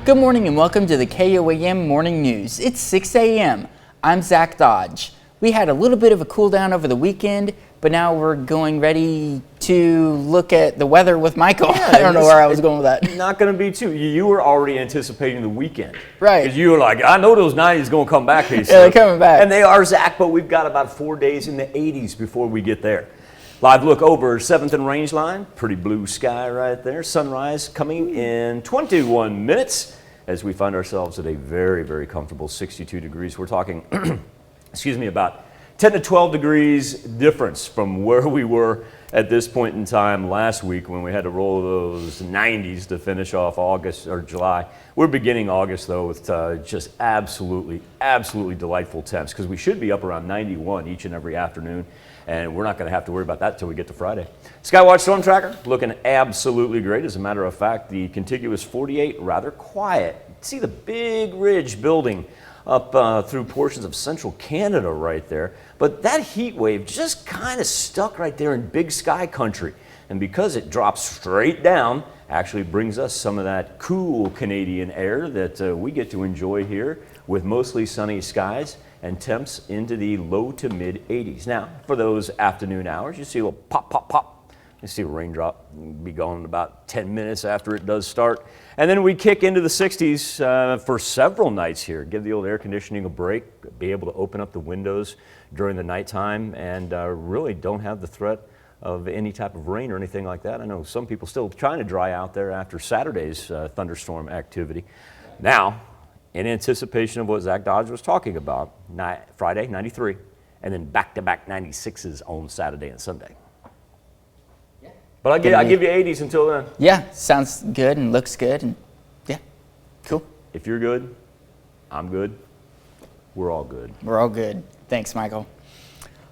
Good morning and welcome to the KOAM Morning News. It's 6 a.m. I'm Zach Dodge. We had a little bit of a cool down over the weekend, but now we're going ready to look at the weather with Michael. Yeah, I don't know where I was going with that. Not going to be too. You were already anticipating the weekend. Right. Because you were like, I know those 90s going to come back. Hey, yeah, they're coming back. And they are, Zach, but we've got about 4 days in the 80s before we get there. Live look over 7th and Rangeline. Pretty blue sky right there. Sunrise coming in 21 minutes as we find ourselves at a very, very comfortable 62 degrees. We're talking, about 10 to 12 degrees difference from where we were at this point in time last week when we had to roll those 90s to finish off August or July. We're beginning August though with just absolutely delightful temps because we should be up around 91 each and every afternoon, and we're not going to have to worry about that until we get to Friday. Skywatch Storm Tracker looking absolutely great. As a matter of fact, the contiguous 48 rather quiet. See the big ridge building up through portions of central Canada right there. But that heat wave just kind of stuck right there in big sky country. And because it drops straight down, actually brings us some of that cool Canadian air that we get to enjoy here with mostly sunny skies and temps into the low to mid 80s. Now, for those afternoon hours, you see a little pop, pop, pop. You see a raindrop be gone in about 10 minutes after it does start. And then we kick into the 60s for several nights here. Give the old air conditioning a break, be able to open up the windows during the nighttime, and really don't have the threat of any type of rain or anything like that. I know some people still trying to dry out there after Saturday's thunderstorm activity. Now, in anticipation of what Zach Dodge was talking about, Friday, 93, and then back-to-back 96s on Saturday and Sunday. But I'll give you 80s until then. Yeah, sounds good and looks good. And yeah, cool. If you're good, I'm good. We're all good. We're all good. Thanks, Michael.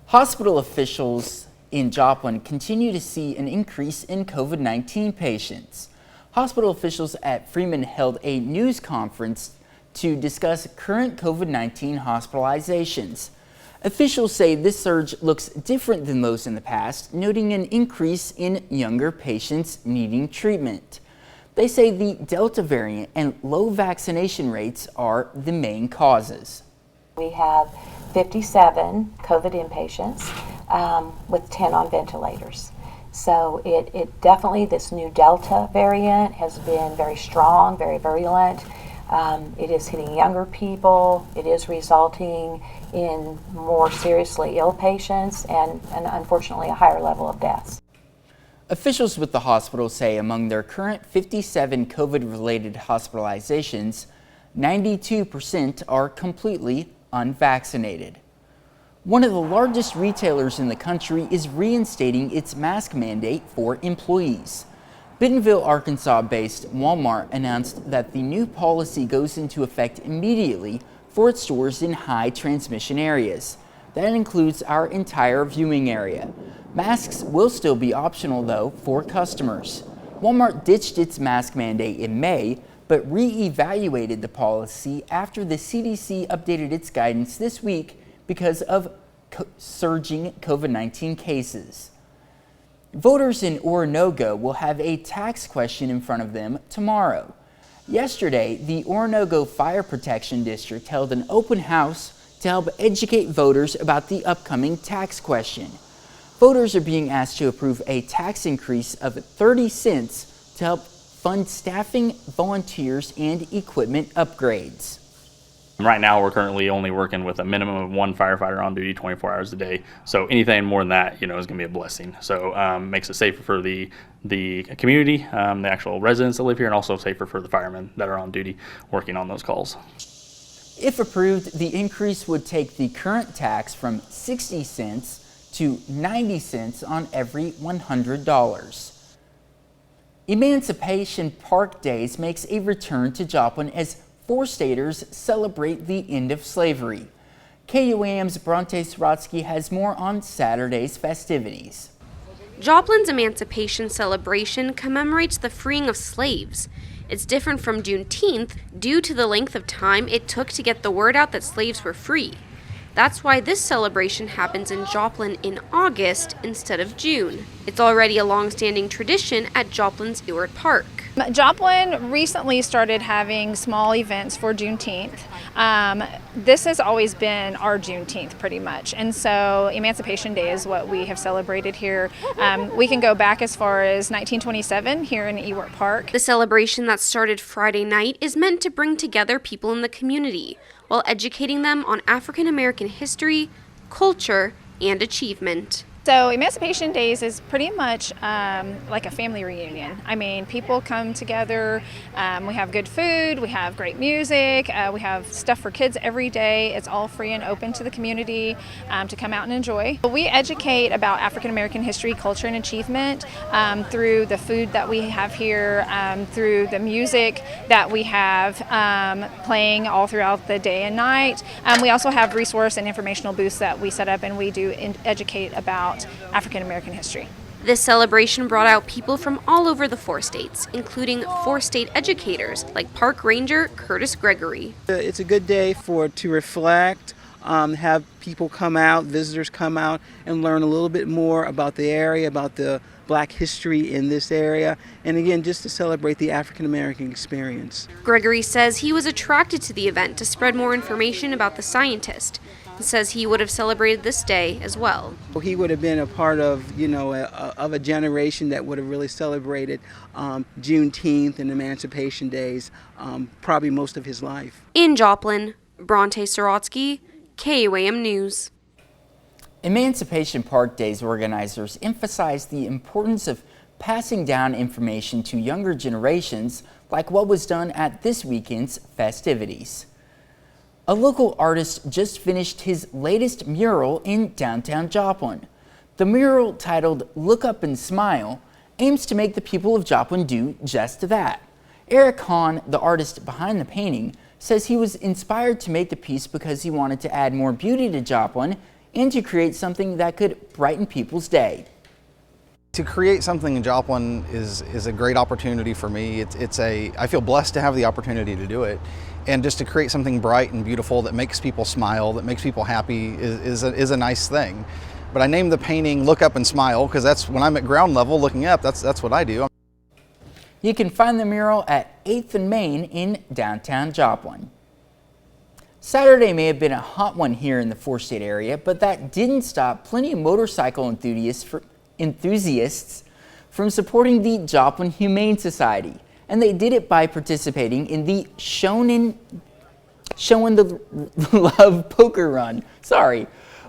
Hospital officials in Joplin continue to see an increase in COVID-19 patients. Hospital officials at Freeman held a news conference to discuss current COVID-19 hospitalizations. Officials say this surge looks different than those in the past, noting an increase in younger patients needing treatment. They say the Delta variant and low vaccination rates are the main causes. We have 57 COVID inpatients with 10 on ventilators. So it definitely, this new Delta variant has been very strong, very virulent. It is hitting younger people. It is resulting in more seriously ill patients and unfortunately a higher level of deaths. Officials with the hospital say among their current 57 COVID-related hospitalizations, 92% are completely unvaccinated. One of the largest retailers in the country is reinstating its mask mandate for employees. Bentonville, Arkansas-based Walmart announced that the new policy goes into effect immediately for its stores in high transmission areas. That includes our entire viewing area. Masks will still be optional, though, for customers. Walmart ditched its mask mandate in May, but re-evaluated the policy after the CDC updated its guidance this week because of surging COVID-19 cases. Voters in Orinoco will have a tax question in front of them tomorrow. Yesterday, the Orinoco Fire Protection District held an open house to help educate voters about the upcoming tax question. Voters are being asked to approve a tax increase of 30 cents to help fund staffing, volunteers, and equipment upgrades. Right now, we're currently only working with a minimum of one firefighter on duty 24 hours a day. So anything more than that, is going to be a blessing. So makes it safer for the community, the actual residents that live here, and also safer for the firemen that are on duty working on those calls. If approved, the increase would take the current tax from 60 cents to 90 cents on every $100. Emancipation Park Days makes a return to Joplin as 4 staters celebrate the end of slavery. KOAM's Bronte Sorotsky has more on Saturday's festivities. Joplin's Emancipation Celebration commemorates the freeing of slaves. It's different from Juneteenth due to the length of time it took to get the word out that slaves were free. That's why this celebration happens in Joplin in August instead of June. It's already a long-standing tradition at Joplin's Ewart Park. Joplin recently started having small events for Juneteenth. This has always been our Juneteenth pretty much, and so Emancipation Day is what we have celebrated here. We can go back as far as 1927 here in Ewart Park. The celebration that started Friday night is meant to bring together people in the community while educating them on African American history, culture, and achievement. So Emancipation Days is pretty much like a family reunion. I mean, people come together, we have good food, we have great music, we have stuff for kids every day. It's all free and open to the community to come out and enjoy. We educate about African American history, culture, and achievement through the food that we have here, through the music that we have playing all throughout the day and night. We also have resource and informational booths that we set up, and we do educate about African American history. This celebration brought out people from all over the 4 states, including 4 state educators like Park Ranger Curtis Gregory. It's a good day to reflect, have people come out, visitors come out and learn a little bit more about the area, about the Black history in this area, and again, just to celebrate the African American experience. Gregory says he was attracted to the event to spread more information about the scientist. Says he would have celebrated this day as well. He would have been a part of, of a generation that would have really celebrated Juneteenth and Emancipation Days probably most of his life. In Joplin, Bronte Sorotsky, KOAM News. Emancipation Park Days organizers emphasize the importance of passing down information to younger generations, like what was done at this weekend's festivities. A local artist just finished his latest mural in downtown Joplin. The mural, titled "Look Up and Smile," aims to make the people of Joplin do just that. Eric Hahn, the artist behind the painting, says he was inspired to make the piece because he wanted to add more beauty to Joplin and to create something that could brighten people's day. To create something in Joplin is a great opportunity for me. I feel blessed to have the opportunity to do it. And just to create something bright and beautiful that makes people smile, that makes people happy is a nice thing. But I named the painting "Look Up and Smile" because that's when I'm at ground level looking up, that's what I do. You can find the mural at 8th and Main in downtown Joplin. Saturday may have been a hot one here in the 4-state area, but that didn't stop plenty of motorcycle enthusiasts from supporting the Joplin Humane Society. And they did it by participating in the Showin' the Love Poker Run,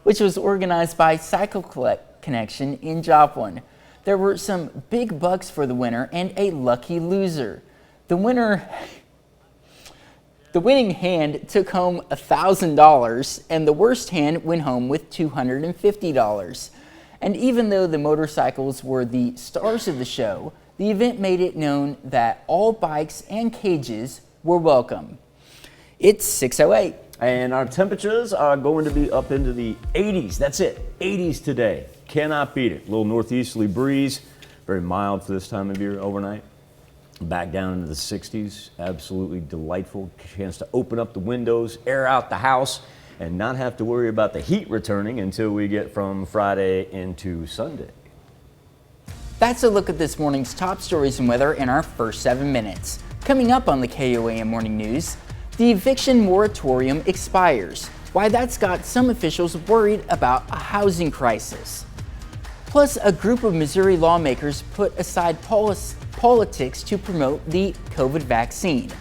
which was organized by Cycle Connection in Joplin. There were some big bucks for the winner and a lucky loser. The winner The winning hand took home $1,000 and the worst hand went home with $250. And even though the motorcycles were the stars of the show, the event made it known that all bikes and cages were welcome. It's 6:08. And our temperatures are going to be up into the 80s. That's it, 80s today. Cannot beat it. A little northeasterly breeze, very mild for this time of year overnight. Back down into the 60s, absolutely delightful. Chance to open up the windows, air out the house, and not have to worry about the heat returning until we get from Friday into Sunday. That's a look at this morning's top stories and weather in our first 7 minutes. Coming up on the KOAM Morning News, the eviction moratorium expires. Why that's got some officials worried about a housing crisis. Plus, a group of Missouri lawmakers put aside politics to promote the COVID vaccine.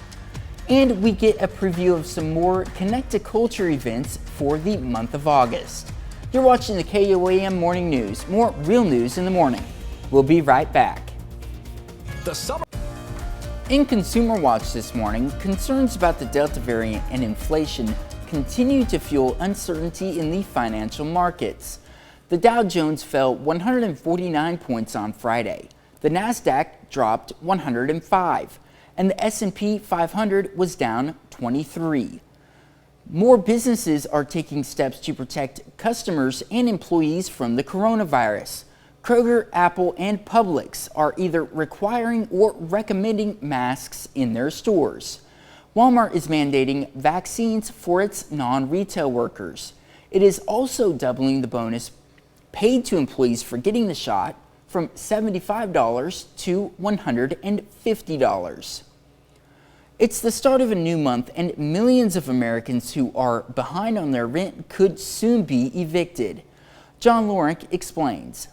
And we get a preview of some more Connect to Culture events for the month of August. You're watching the KOAM Morning News. More real news in the morning. We'll be right back. In Consumer Watch this morning, concerns about the Delta variant and inflation continue to fuel uncertainty in the financial markets. The Dow Jones fell 149 points on Friday. The Nasdaq dropped 105, and the S&P 500 was down 23. More businesses are taking steps to protect customers and employees from the coronavirus. Kroger, Apple, and Publix are either requiring or recommending masks in their stores. Walmart is mandating vaccines for its non-retail workers. It is also doubling the bonus paid to employees for getting the shot from $75 to $150. It's the start of a new month, and millions of Americans who are behind on their rent could soon be evicted. John Lawrence explains.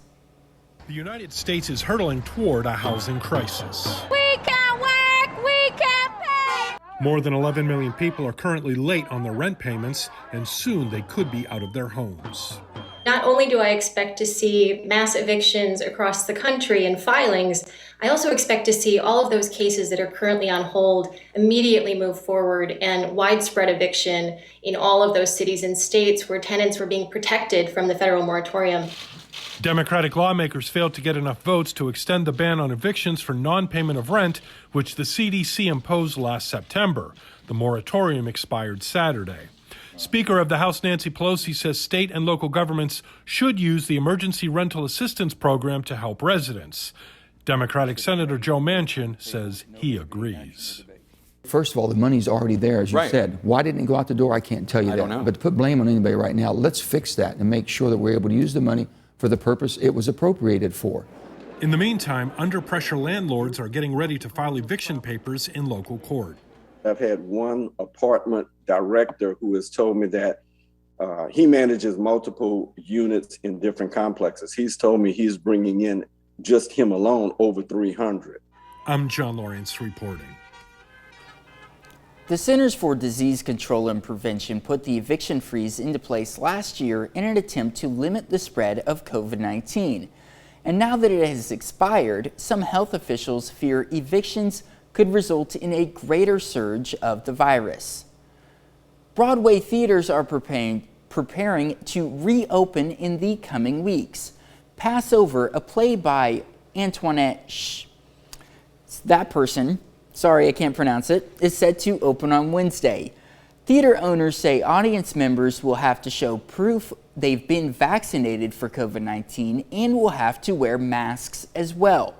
The United States is hurtling toward a housing crisis. We can't work, we can't pay. More than 11 million people are currently late on their rent payments, and soon they could be out of their homes. Not only do I expect to see mass evictions across the country and filings, I also expect to see all of those cases that are currently on hold immediately move forward and widespread eviction in all of those cities and states where tenants were being protected from the federal moratorium. Democratic lawmakers failed to get enough votes to extend the ban on evictions for non-payment of rent, which the CDC imposed last September. The moratorium expired Saturday. Speaker of the House Nancy Pelosi says state and local governments should use the Emergency Rental Assistance Program to help residents. Democratic Senator Joe Manchin says he agrees. First of all, the money's already there, as you said. Why didn't it go out the door? I can't tell you that. Don't know. But to put blame on anybody right now, let's fix that and make sure that we're able to use the money for the purpose it was appropriated for. In the meantime, under-pressure landlords are getting ready to file eviction papers in local court. I've had one apartment director who has told me that he manages multiple units in different complexes. He's told me he's bringing in, just him alone, over 300. I'm John Lawrence reporting. The Centers for Disease Control and Prevention put the eviction freeze into place last year in an attempt to limit the spread of COVID-19. And now that it has expired, some health officials fear evictions could result in a greater surge of the virus. Broadway theaters are preparing to reopen in the coming weeks. Passover, a play by Antoinette that person, sorry I can't pronounce it, is set to open on Wednesday. Theater owners say audience members will have to show proof they've been vaccinated for COVID-19 and will have to wear masks as well.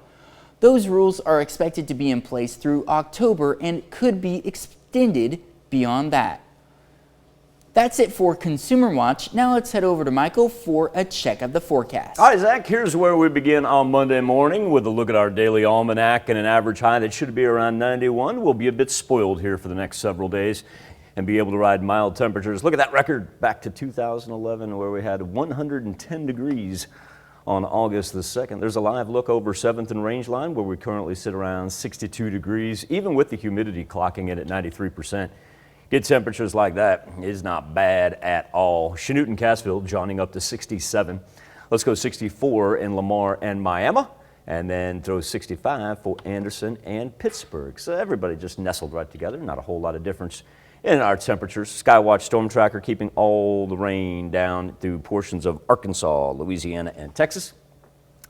Those rules are expected to be in place through October and could be extended beyond that. That's it for Consumer Watch. Now let's head over to Michael for a check of the forecast. All right, Zach, here's where we begin on Monday morning with a look at our daily almanac and an average high that should be around 91. We'll be a bit spoiled here for the next several days and be able to ride mild temperatures. Look at that record back to 2011 where we had 110 degrees on August the 2nd. There's a live look over 7th and Rangeline where we currently sit around 62 degrees, even with the humidity clocking in at 93%. Good temperatures like that is not bad at all. Chanute and Cassville joining up to 67. Let's go 64 in Lamar and Miami. and then throws 65 for Anderson and Pittsburgh. So everybody just nestled right together. Not a whole lot of difference in our temperatures. Skywatch Storm Tracker keeping all the rain down through portions of Arkansas, Louisiana, and Texas.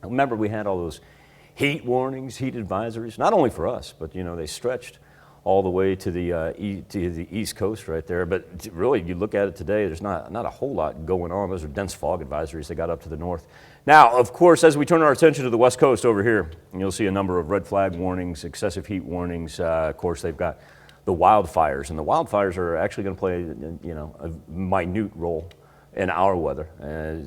Remember, we had all those heat warnings, heat advisories, not only for us, but they stretched all the way to the East Coast right there. But really, you look at it today, there's not a whole lot going on. Those are dense fog advisories that got up to the north. Now, of course, as we turn our attention to the West Coast over here, you'll see a number of red flag warnings, excessive heat warnings. Of course, they've got the wildfires, and the wildfires are actually going to play, a minute role in our weather.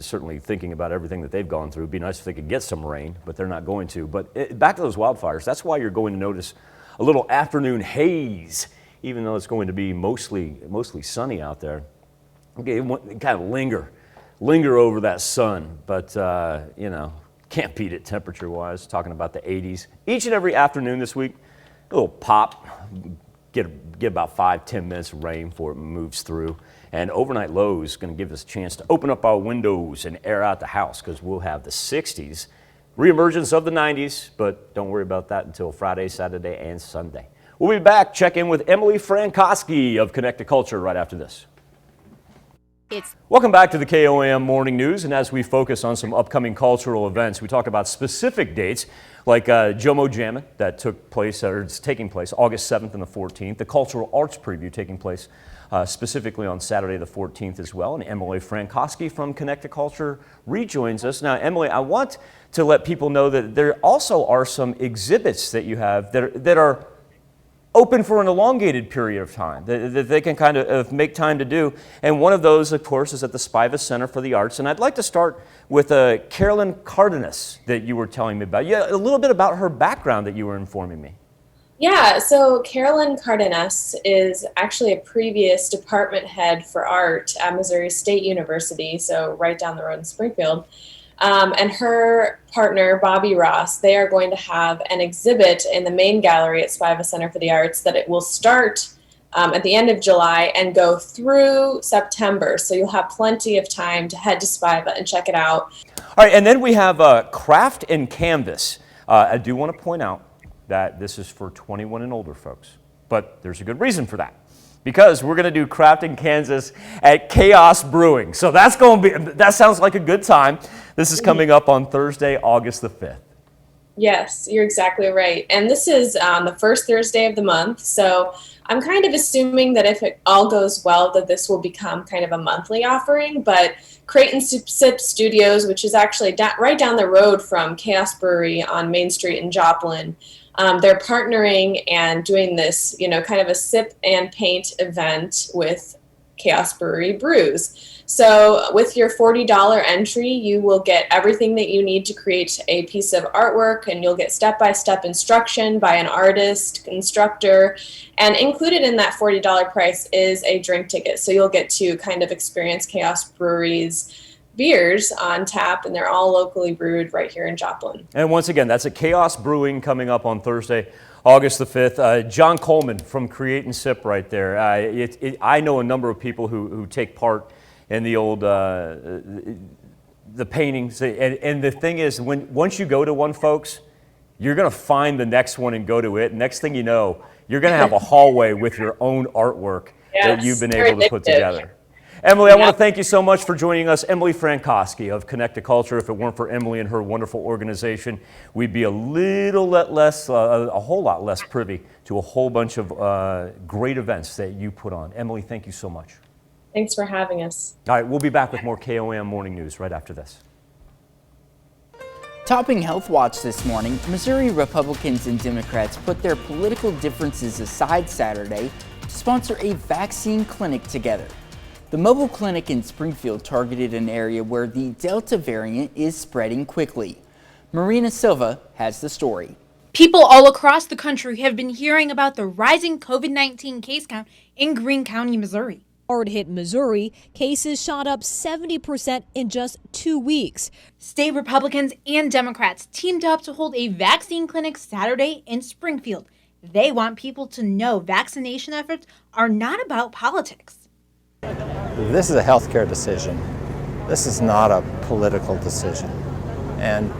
Certainly thinking about everything that they've gone through, it'd be nice if they could get some rain, but they're not going to. But back to those wildfires, that's why you're going to notice a little afternoon haze, even though it's going to be mostly sunny out there. Okay, kind of linger over that sun, but can't beat it temperature-wise. Talking about the 80s each and every afternoon this week. A little pop, get about 5-10 minutes of rain before it moves through. And overnight lows going to give us a chance to open up our windows and air out the house, because we'll have the 60s. Reemergence of the 90s, but don't worry about that until Friday, Saturday, and Sunday. We'll be back. Check in with Emily Frankowski of Connect to Culture right after this. Welcome back to the KOAM Morning News, and as we focus on some upcoming cultural events, we talk about specific dates like Jomo Jammin' that took place, or it's taking place August 7th and the 14th, the Cultural Arts Preview taking place specifically on Saturday the 14th as well, and Emily Frankowski from Connect to Culture rejoins us. Now, Emily, I want to let people know that there also are some exhibits that you have that are open for an elongated period of time, that they can kind of make time to do. And one of those, of course, is at the Spiva Center for the Arts. And I'd like to start with Carolyn Cardenas that you were telling me about. Yeah, a little bit about her background that you were informing me. Yeah, so Carolyn Cardenas is actually a previous department head for art at Missouri State University, so right down the road in Springfield. And her partner, Bobby Ross, they are going to have an exhibit in the main gallery at Spiva Center for the Arts that it will start at the end of July and go through September. So you'll have plenty of time to head to Spiva and check it out. All right, and then we have Craft and Canvas. I do want to point out that this is for 21 and older folks, but there's a good reason for that. Because we're going to do Craft and Kansas at Chaos Brewing. So that sounds like a good time. This is coming up on Thursday, August the 5th. Yes, you're exactly right. And this is the first Thursday of the month. So I'm kind of assuming that if it all goes well, that this will become kind of a monthly offering. But Creighton Sip Studios, which is actually right down the road from Chaos Brewery on Main Street in Joplin, they're partnering and doing this, kind of a sip and paint event with Chaos Brewery Brews. So with your $40 entry, you will get everything that you need to create a piece of artwork, and you'll get step-by-step instruction by an artist, instructor, and included in that $40 price is a drink ticket. So you'll get to kind of experience Chaos Brewery's beers on tap, and they're all locally brewed right here in Joplin. And once again, that's at Chaos Brewing coming up on Thursday, August the 5th. John Coleman from Create and Sip right there. I know a number of people who take part in the old the paintings. And the thing is, once you go to one, folks, you're going to find the next one and go to it. Next thing you know, you're going to have a hallway with your own artwork that you've been able to put together. Emily, I want to thank you so much for joining us. Emily Frankowski of Connect to Culture. If it weren't for Emily and her wonderful organization, we'd be a whole lot less privy to a whole bunch of great events that you put on. Emily, thank you so much. Thanks for having us. All right, we'll be back with more KOAM Morning News right after this. Topping Health Watch this morning, Missouri Republicans and Democrats put their political differences aside Saturday to sponsor a vaccine clinic together. The mobile clinic in Springfield targeted an area where the Delta variant is spreading quickly. Marina Silva has the story. People all across the country have been hearing about the rising COVID-19 case count in Greene County, Missouri. Hard-hit Missouri, cases shot up 70% in just 2 weeks. State Republicans and Democrats teamed up to hold a vaccine clinic Saturday in Springfield. They want people to know vaccination efforts are not about politics. This is a healthcare decision. This is not a political decision. And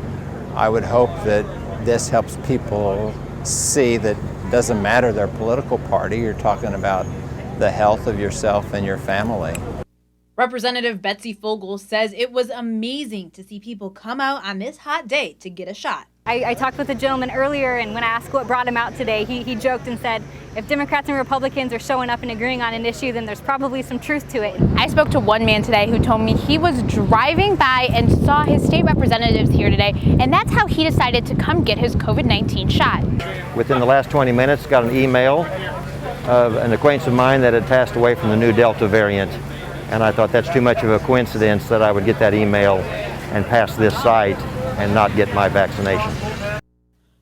I would hope that this helps people see that it doesn't matter their political party, you're talking about the health of yourself and your family. Representative Betsy Fogel says it was amazing to see people come out on this hot day to get a shot. I talked with a gentleman earlier, and when I asked what brought him out today, he joked and said, if Democrats and Republicans are showing up and agreeing on an issue, then there's probably some truth to it. I spoke to one man today who told me he was driving by and saw his state representatives here today, and that's how he decided to come get his COVID-19 shot. Within the last 20 minutes, got an email of an acquaintance of mine that had passed away from the new Delta variant. And I thought that's too much of a coincidence that I would get that email and pass this site and not get my vaccination.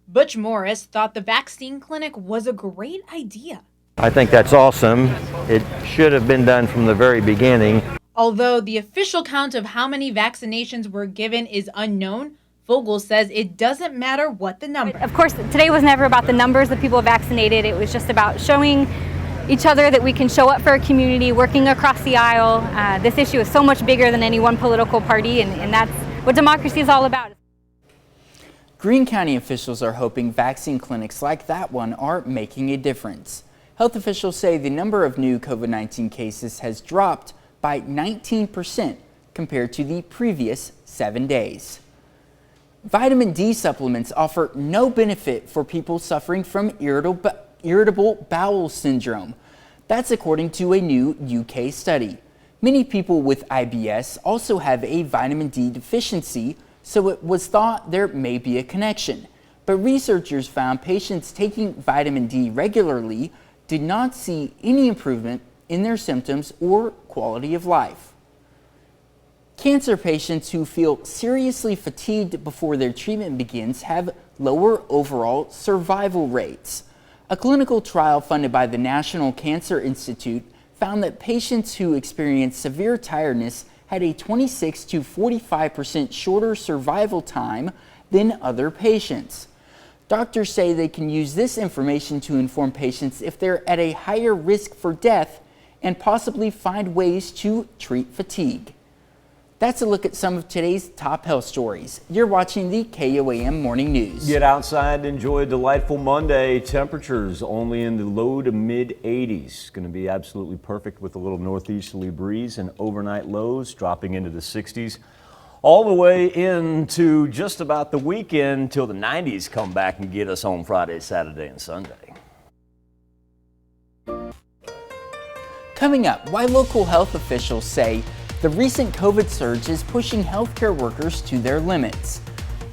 Butch Morris thought the vaccine clinic was a great idea. I think that's awesome. It should have been done from the very beginning. Although the official count of how many vaccinations were given is unknown, Fogel says it doesn't matter what the number. Of course, today was never about the numbers of people vaccinated. It was just about showing each other that we can show up for a community, working across the aisle. This issue is so much bigger than any one political party, and that's what democracy is all about. Greene County officials are hoping vaccine clinics like that one are making a difference. Health officials say the number of new COVID-19 cases has dropped by 19% compared to the previous 7 days. Vitamin D supplements offer no benefit for people suffering from irritable bowel syndrome. That's according to a new UK study. Many people with IBS also have a vitamin D deficiency, so it was thought there may be a connection. But researchers found patients taking vitamin D regularly did not see any improvement in their symptoms or quality of life. Cancer patients who feel seriously fatigued before their treatment begins have lower overall survival rates. A clinical trial funded by the National Cancer Institute found that patients who experienced severe tiredness had a 26 to 45% shorter survival time than other patients. Doctors say they can use this information to inform patients if they're at a higher risk for death and possibly find ways to treat fatigue. That's a look at some of today's top health stories. You're watching the KOAM Morning News. Get outside, enjoy a delightful Monday. Temperatures only in the low to mid 80s. Going to be absolutely perfect with a little northeasterly breeze and overnight lows dropping into the 60s. All the way into just about the weekend till the 90s come back and get us home Friday, Saturday, and Sunday. Coming up, why local health officials say the recent COVID surge is pushing healthcare workers to their limits.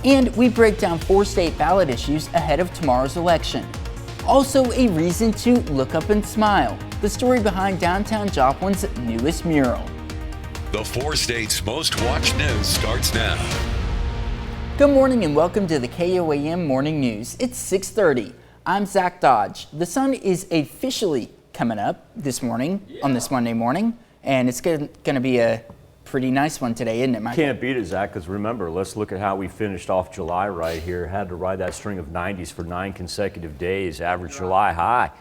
And we break down 4 state ballot issues ahead of tomorrow's election. Also, a reason to look up and smile. The story behind downtown Joplin's newest mural. The 4 states' most watched news starts now. Good morning and welcome to the KOAM Morning News. It's 6:30. I'm Zach Dodge. The sun is officially coming up this morning on this Monday morning. And it's going to be a pretty nice one today, isn't it, Michael? Can't beat it, Zach, because remember, let's look at how we finished off July right here. Had to ride that string of 90s for 9 consecutive days, average July high.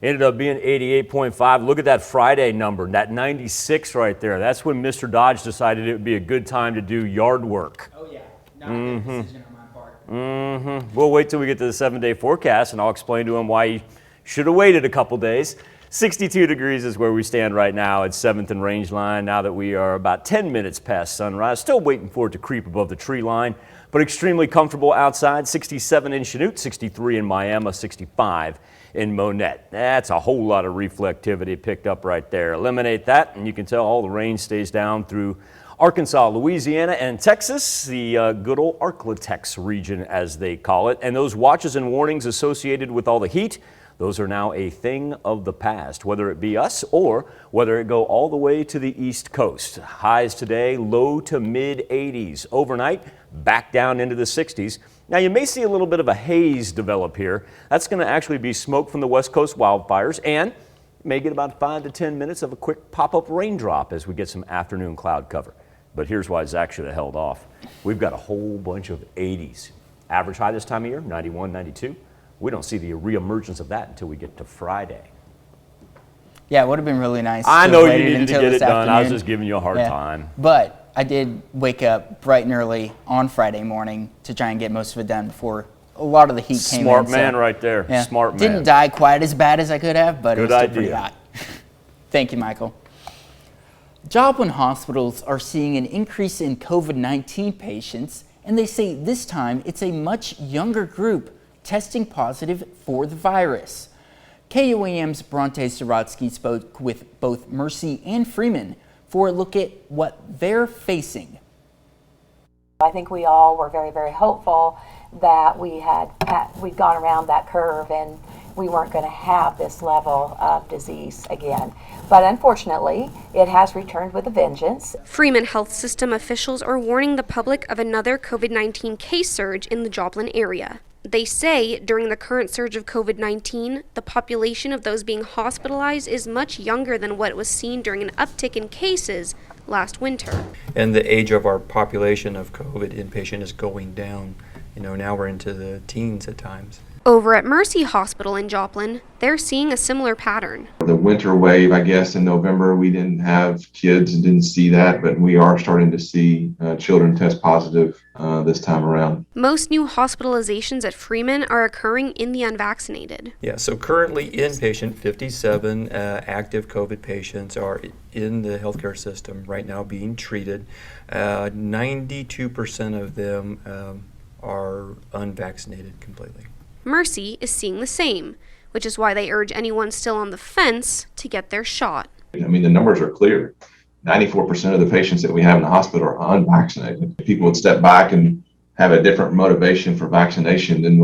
Ended up being 88.5. Look at that Friday number, that 96 right there. That's when Mr. Dodge decided it would be a good time to do yard work. Oh, yeah. Not a good decision on my part. We'll wait till we get to the 7-day forecast, and I'll explain to him why he should have waited a couple days. 62 degrees is where we stand right now at 7th and Range Line, now that we are about 10 minutes past sunrise. Still waiting for it to creep above the tree line, but extremely comfortable outside. 67 in Chanute, 63 in Miami, 65 in Monette. That's a whole lot of reflectivity picked up right there. Eliminate that, and you can tell all the rain stays down through Arkansas, Louisiana, and Texas, the good old Arklatex region, as they call it. And those watches and warnings associated with all the heat, those are now a thing of the past, whether it be us or whether it go all the way to the East Coast. Highs today, low to mid 80s. Overnight, back down into the 60s. Now, you may see a little bit of a haze develop here. That's going to actually be smoke from the West Coast wildfires, and may get about 5 to 10 minutes of a quick pop-up raindrop as we get some afternoon cloud cover. But here's why Zach should have held off. We've got a whole bunch of 80s. Average high this time of year, 91, 92. We don't see the reemergence of that until we get to Friday. Yeah, it would have been really nice. I know you needed to get it done. I was just giving you a hard time. But I did wake up bright and early on Friday morning to try and get most of it done before a lot of the heat came in. Smart man right there. Yeah, Smart man. Didn't die quite as bad as I could have, but it was still pretty idea. hot. Thank you, Michael. Joplin hospitals are seeing an increase in COVID-19 patients, and they say this time it's a much younger group testing positive for the virus. KOAM's Bronte Sorotsky spoke with both Mercy and Freeman for a look at what they're facing. I think we all were very, very hopeful that we'd gone around that curve and we weren't going to have this level of disease again. But unfortunately, it has returned with a vengeance. Freeman Health System officials are warning the public of another COVID-19 case surge in the Joplin area. They say during the current surge of COVID-19, the population of those being hospitalized is much younger than what was seen during an uptick in cases last winter. And the age of our population of COVID inpatient is going down. Now we're into the teens at times. Over at Mercy Hospital in Joplin, they're seeing a similar pattern. The winter wave, I guess, in November, we didn't have kids and didn't see that, but we are starting to see children test positive this time around. Most new hospitalizations at Freeman are occurring in the unvaccinated. Yeah, so currently inpatient, 57 active COVID patients are in the healthcare system right now being treated. 92% of them are unvaccinated completely. Mercy is seeing the same, which is why they urge anyone still on the fence to get their shot. I mean, the numbers are clear. 94% of the patients that we have in the hospital are unvaccinated. If people would step back and have a different motivation for vaccination than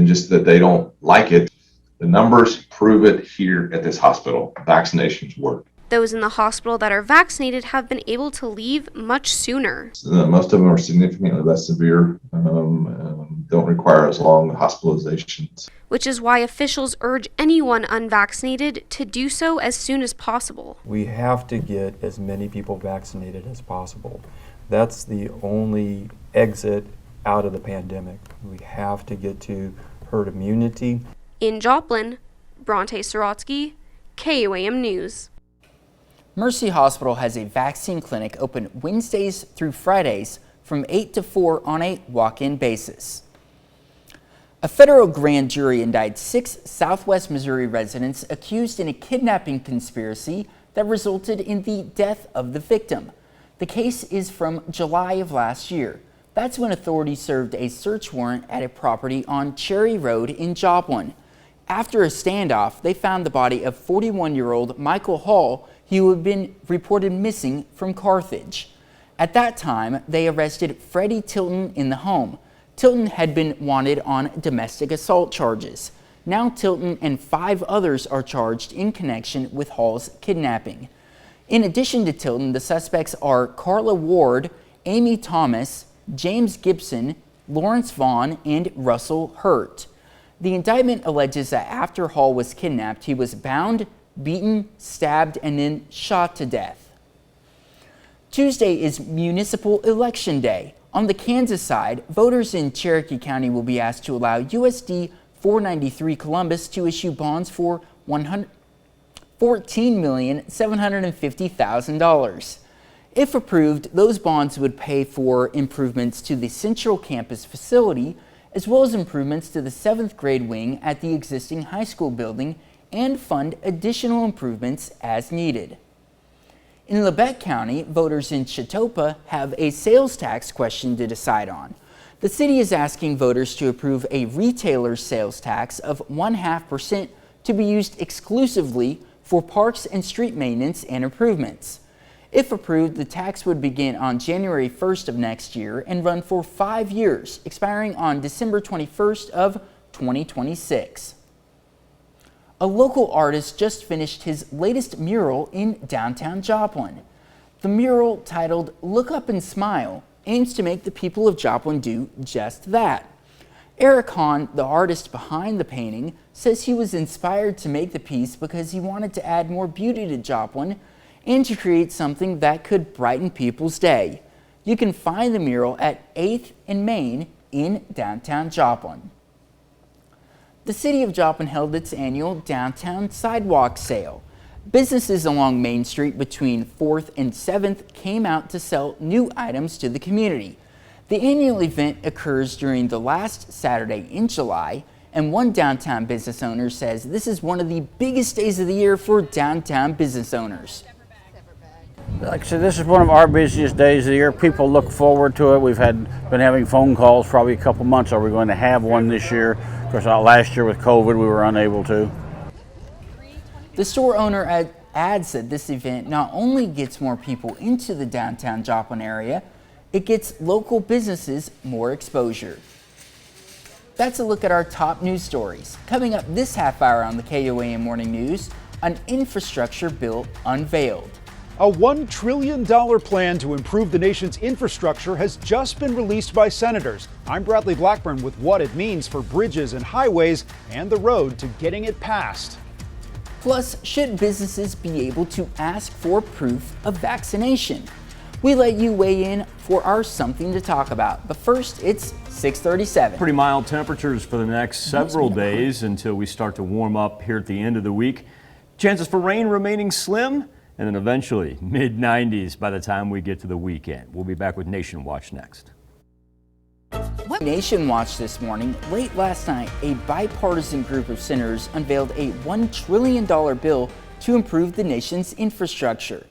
just that they don't like it. The numbers prove it here at this hospital. Vaccinations work. Those in the hospital that are vaccinated have been able to leave much sooner. Most of them are significantly less severe, don't require as long hospitalizations. Which is why officials urge anyone unvaccinated to do so as soon as possible. We have to get as many people vaccinated as possible. That's the only exit out of the pandemic. We have to get to herd immunity. In Joplin, Bronte Sorotsky, KOAM News. Mercy Hospital has a vaccine clinic open Wednesdays through Fridays from 8 to 4 on a walk-in basis. A federal grand jury indicted 6 Southwest Missouri residents accused in a kidnapping conspiracy that resulted in the death of the victim. The case is from July of last year. That's when authorities served a search warrant at a property on Cherry Road in Joplin. After a standoff, they found the body of 41-year-old Michael Hall, who had been reported missing from Carthage. At that time, they arrested Freddie Tilton in the home. Tilton had been wanted on domestic assault charges. Now Tilton and 5 others are charged in connection with Hall's kidnapping. In addition to Tilton, the suspects are Carla Ward, Amy Thomas, James Gibson, Lawrence Vaughn, and Russell Hurt. The indictment alleges that after Hall was kidnapped, he was bound, beaten, stabbed, and then shot to death. Tuesday is Municipal Election Day. On the Kansas side, voters in Cherokee County will be asked to allow USD 493 Columbus to issue bonds for $14,750,000. If approved, those bonds would pay for improvements to the Central Campus facility, as well as improvements to the 7th grade wing at the existing high school building, and fund additional improvements as needed. In Lebec County, voters in Chetopa have a sales tax question to decide on. The city is asking voters to approve a retailer's sales tax of 0.5% to be used exclusively for parks and street maintenance and improvements. If approved, the tax would begin on January 1st of next year and run for 5 years, expiring on December 21st of 2026. A local artist just finished his latest mural in downtown Joplin. The mural, titled "Look Up and Smile," aims to make the people of Joplin do just that. Eric Hahn, the artist behind the painting, says he was inspired to make the piece because he wanted to add more beauty to Joplin and to create something that could brighten people's day. You can find the mural at 8th and Main in downtown Joplin. The City of Joplin held its annual Downtown Sidewalk Sale. Businesses along Main Street between 4th and 7th came out to sell new items to the community. The annual event occurs during the last Saturday in July, and one downtown business owner says this is one of the biggest days of the year for downtown business owners. Like I said, this is one of our busiest days of the year. People look forward to it. We've been having phone calls probably a couple months. Are we going to have one this year? Of course, last year with COVID, we were unable to. The store owner adds that this event not only gets more people into the downtown Joplin area, it gets local businesses more exposure. That's a look at our top news stories. Coming up this half hour on the KOAM Morning News, an infrastructure bill unveiled. A $1 trillion plan to improve the nation's infrastructure has just been released by senators. I'm Bradley Blackburn with what it means for bridges and highways and the road to getting it passed. Plus, should businesses be able to ask for proof of vaccination? We let you weigh in for our Something to Talk About. But first, it's 6:37. Pretty mild temperatures for the next several days until we start to warm up here at the end of the week. Chances for rain remaining slim, and then eventually mid-90s by the time we get to the weekend. We'll be back with Nation Watch next. Nation Watch this morning. Late last night, a bipartisan group of senators unveiled a $1 trillion bill to improve the nation's infrastructure.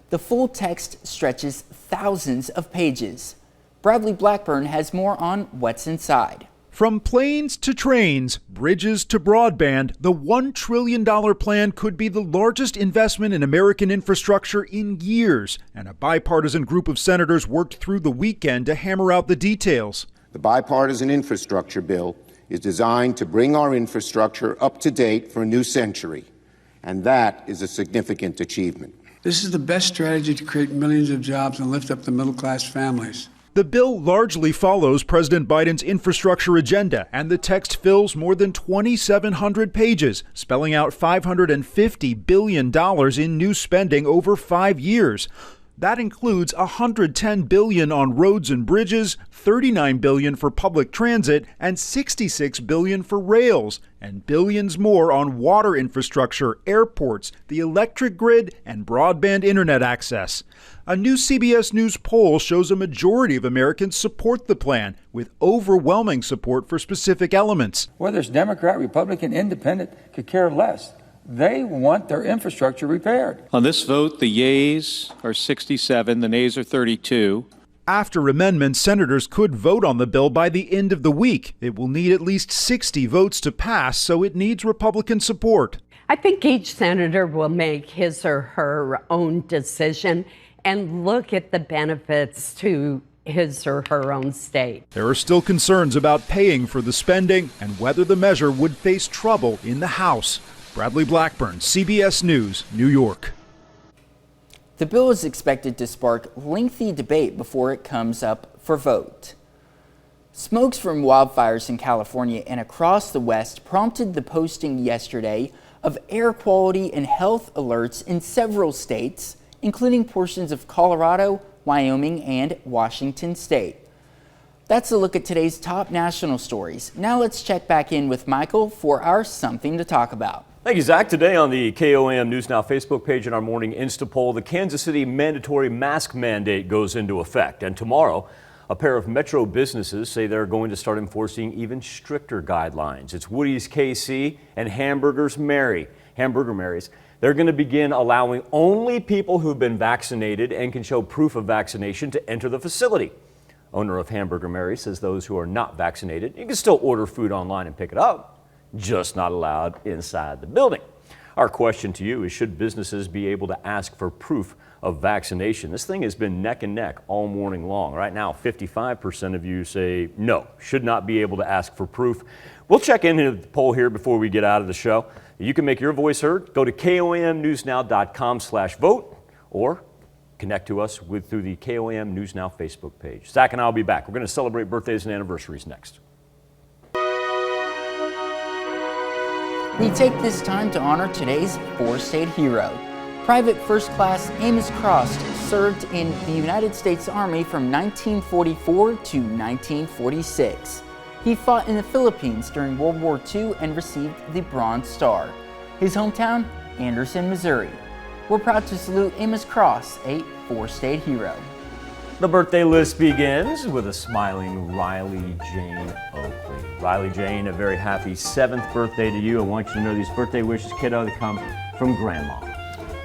The full text stretches thousands of pages. Bradley Blackburn has more on what's inside. From planes to trains, bridges to broadband, the $1 trillion plan could be the largest investment in American infrastructure in years, and a bipartisan group of senators worked through the weekend to hammer out the details. The bipartisan infrastructure bill is designed to bring our infrastructure up to date for a new century, and that is a significant achievement. This is the best strategy to create millions of jobs and lift up the middle-class families. The bill largely follows President Biden's infrastructure agenda, and the text fills more than 2,700 pages, spelling out $550 billion in new spending over 5 years. That includes $110 billion on roads and bridges, $39 billion for public transit, and $66 billion for rails, and billions more on water infrastructure, airports, the electric grid, and broadband internet access. A new CBS News poll shows a majority of Americans support the plan, with overwhelming support for specific elements. Whether it's Democrat, Republican, Independent, could care less. They want their infrastructure repaired. On this vote, the yeas are 67, the nays are 32. After amendments, senators could vote on the bill by the end of the week. It will need at least 60 votes to pass, so it needs Republican support. I think each senator will make his or her own decision and look at the benefits to his or her own state. There are still concerns about paying for the spending and whether the measure would face trouble in the House. Bradley Blackburn, CBS News, New York. The bill is expected to spark lengthy debate before it comes up for vote. Smokes from wildfires in California and across the West prompted the posting yesterday of air quality and health alerts in several states, including portions of Colorado, Wyoming, and Washington State. That's a look at today's top national stories. Now let's check back in with Michael for our Something to Talk About. Thank you, Zach. Today on the KOAM News Now Facebook page and our morning Insta poll, the Kansas City mandatory mask mandate goes into effect. And tomorrow, a pair of metro businesses say they're going to start enforcing even stricter guidelines. It's Woody's KC and Hamburger Mary's. They're going to begin allowing only people who've been vaccinated and can show proof of vaccination to enter the facility. Owner of Hamburger Mary's says those who are not vaccinated, you can still order food online and pick it up, just not allowed inside the building. Our question to you is, should businesses be able to ask for proof of vaccination? This thing has been neck and neck all morning long. Right now, 55% of you say no, should not be able to ask for proof. We'll check into the poll here before we get out of the show. You can make your voice heard. Go to KOAMNewsNow.com/vote or connect to us through the KOAM News Now Facebook page. Zach and I will be back. We're going to celebrate birthdays and anniversaries next. We take this time to honor today's four-state hero. Private First Class Amos Cross served in the United States Army from 1944 to 1946. He fought in the Philippines during World War II and received the Bronze Star. His hometown, Anderson, Missouri. We're proud to salute Amos Cross, a four-state hero. The birthday list begins with a smiling Riley Jane Oakley. Riley Jane, a very happy 7th birthday to you. I want you to know these birthday wishes, kiddo, they come from Grandma.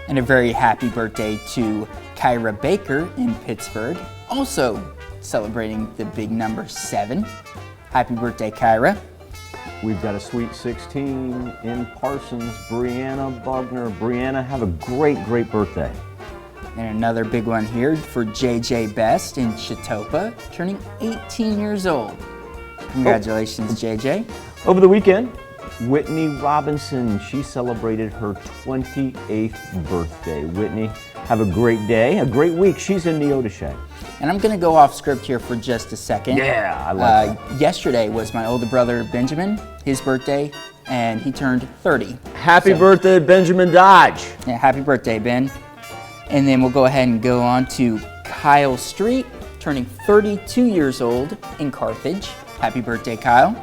And a very happy birthday to Kyra Baker in Pittsburgh, also celebrating the big number 7. Happy birthday, Kyra. We've got a sweet 16 in Parsons, Brianna Bogner. Brianna, have a great, great birthday. And another big one here for JJ Best in Chitopa, turning 18 years old. Congratulations, JJ. Over the weekend, Whitney Robinson, she celebrated her 28th birthday. Whitney, have a great day, a great week. She's in Neodesha. And I'm gonna go off script here for just a second. Yeah, I like that. Yesterday was my older brother Benjamin, his birthday, and he turned 30. Happy birthday, Benjamin Dodge. Yeah, happy birthday, Ben. And then we'll go ahead and go on to Kyle Street, turning 32 years old in Carthage. Happy birthday, Kyle.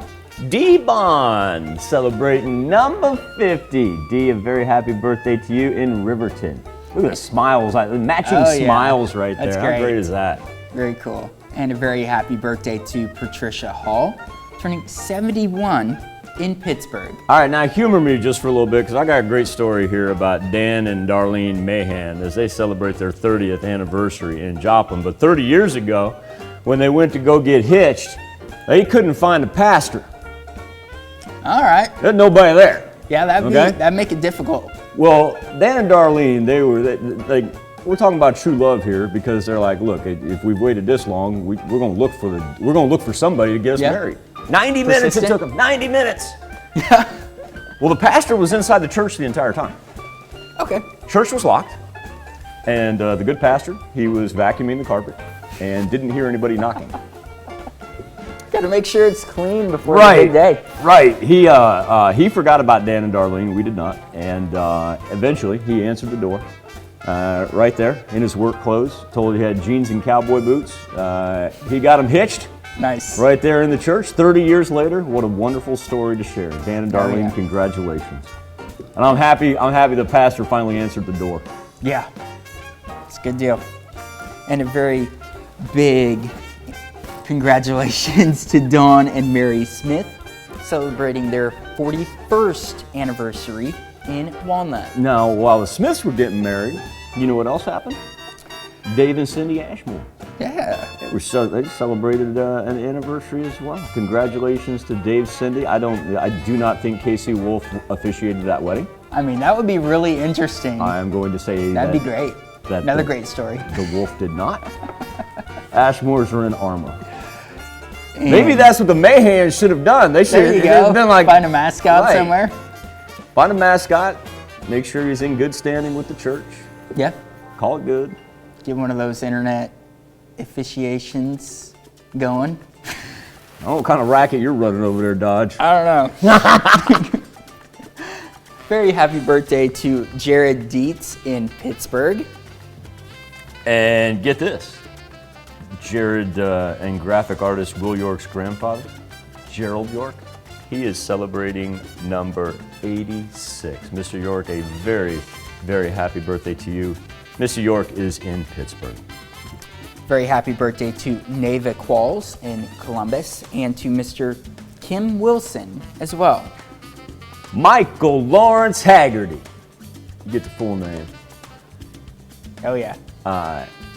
D-Bond, celebrating number 50. D, a very happy birthday to you in Riverton. Look at the smiles, matching smiles right there. That's How great is that? Very cool. And a very happy birthday to Patricia Hall, turning 71 in Pittsburgh. All right, now humor me just for a little bit, because I got a great story here about Dan and Darlene Mahan as they celebrate their 30th anniversary in Joplin. But 30 years ago, when they went to go get hitched, they couldn't find a pastor. All right. There's nobody there. Yeah, that'd make it difficult. Well, Dan and Darlene, we're talking about true love here, because they're like, look, if we've waited this long, we're going to look for somebody to get us married. 90 minutes it took them. 90 minutes. Yeah. Well, the pastor was inside the church the entire time. Okay. Church was locked, and the good pastor, he was vacuuming the carpet and didn't hear anybody knocking. Got to make sure it's clean before the big day. Right. He forgot about Dan and Darlene. We did not. And eventually, he answered the door right there in his work clothes. Told he had jeans and cowboy boots. He got him hitched. Nice. Right there in the church. 30 years later, what a wonderful story to share. Dan and Darlene, congratulations. And I'm happy the pastor finally answered the door. Yeah. It's a good deal. And a very big congratulations to Dawn and Mary Smith, celebrating their 41st anniversary in Walnut. Now, while the Smiths were getting married, you know what else happened? Dave and Cindy Ashmore. Yeah. They celebrated an anniversary as well. Congratulations to Dave, Cindy. I do not think Casey Wolf officiated that wedding. I mean, that would be really interesting. I am going to say that'd be great. Another great story. The Wolf did not. Ashmores are in armor. And maybe that's what the Mayhans should have done. They should have been like, find a mascot somewhere. Find a mascot. Make sure he's in good standing with the church. Yeah. Call it good. Get one of those internet officiations going. Oh, what kind of racket you're running over there, Dodge? I don't know. Very happy birthday to Jared Dietz in Pittsburgh. And get this. Jared and graphic artist Will York's grandfather, Gerald York, he is celebrating number 86. Mr. York, a very, very happy birthday to you. Mr. York is in Pittsburgh. Very happy birthday to Neva Qualls in Columbus and to Mr. Kim Wilson as well. Michael Lawrence Haggerty. You get the full name. Oh, yeah.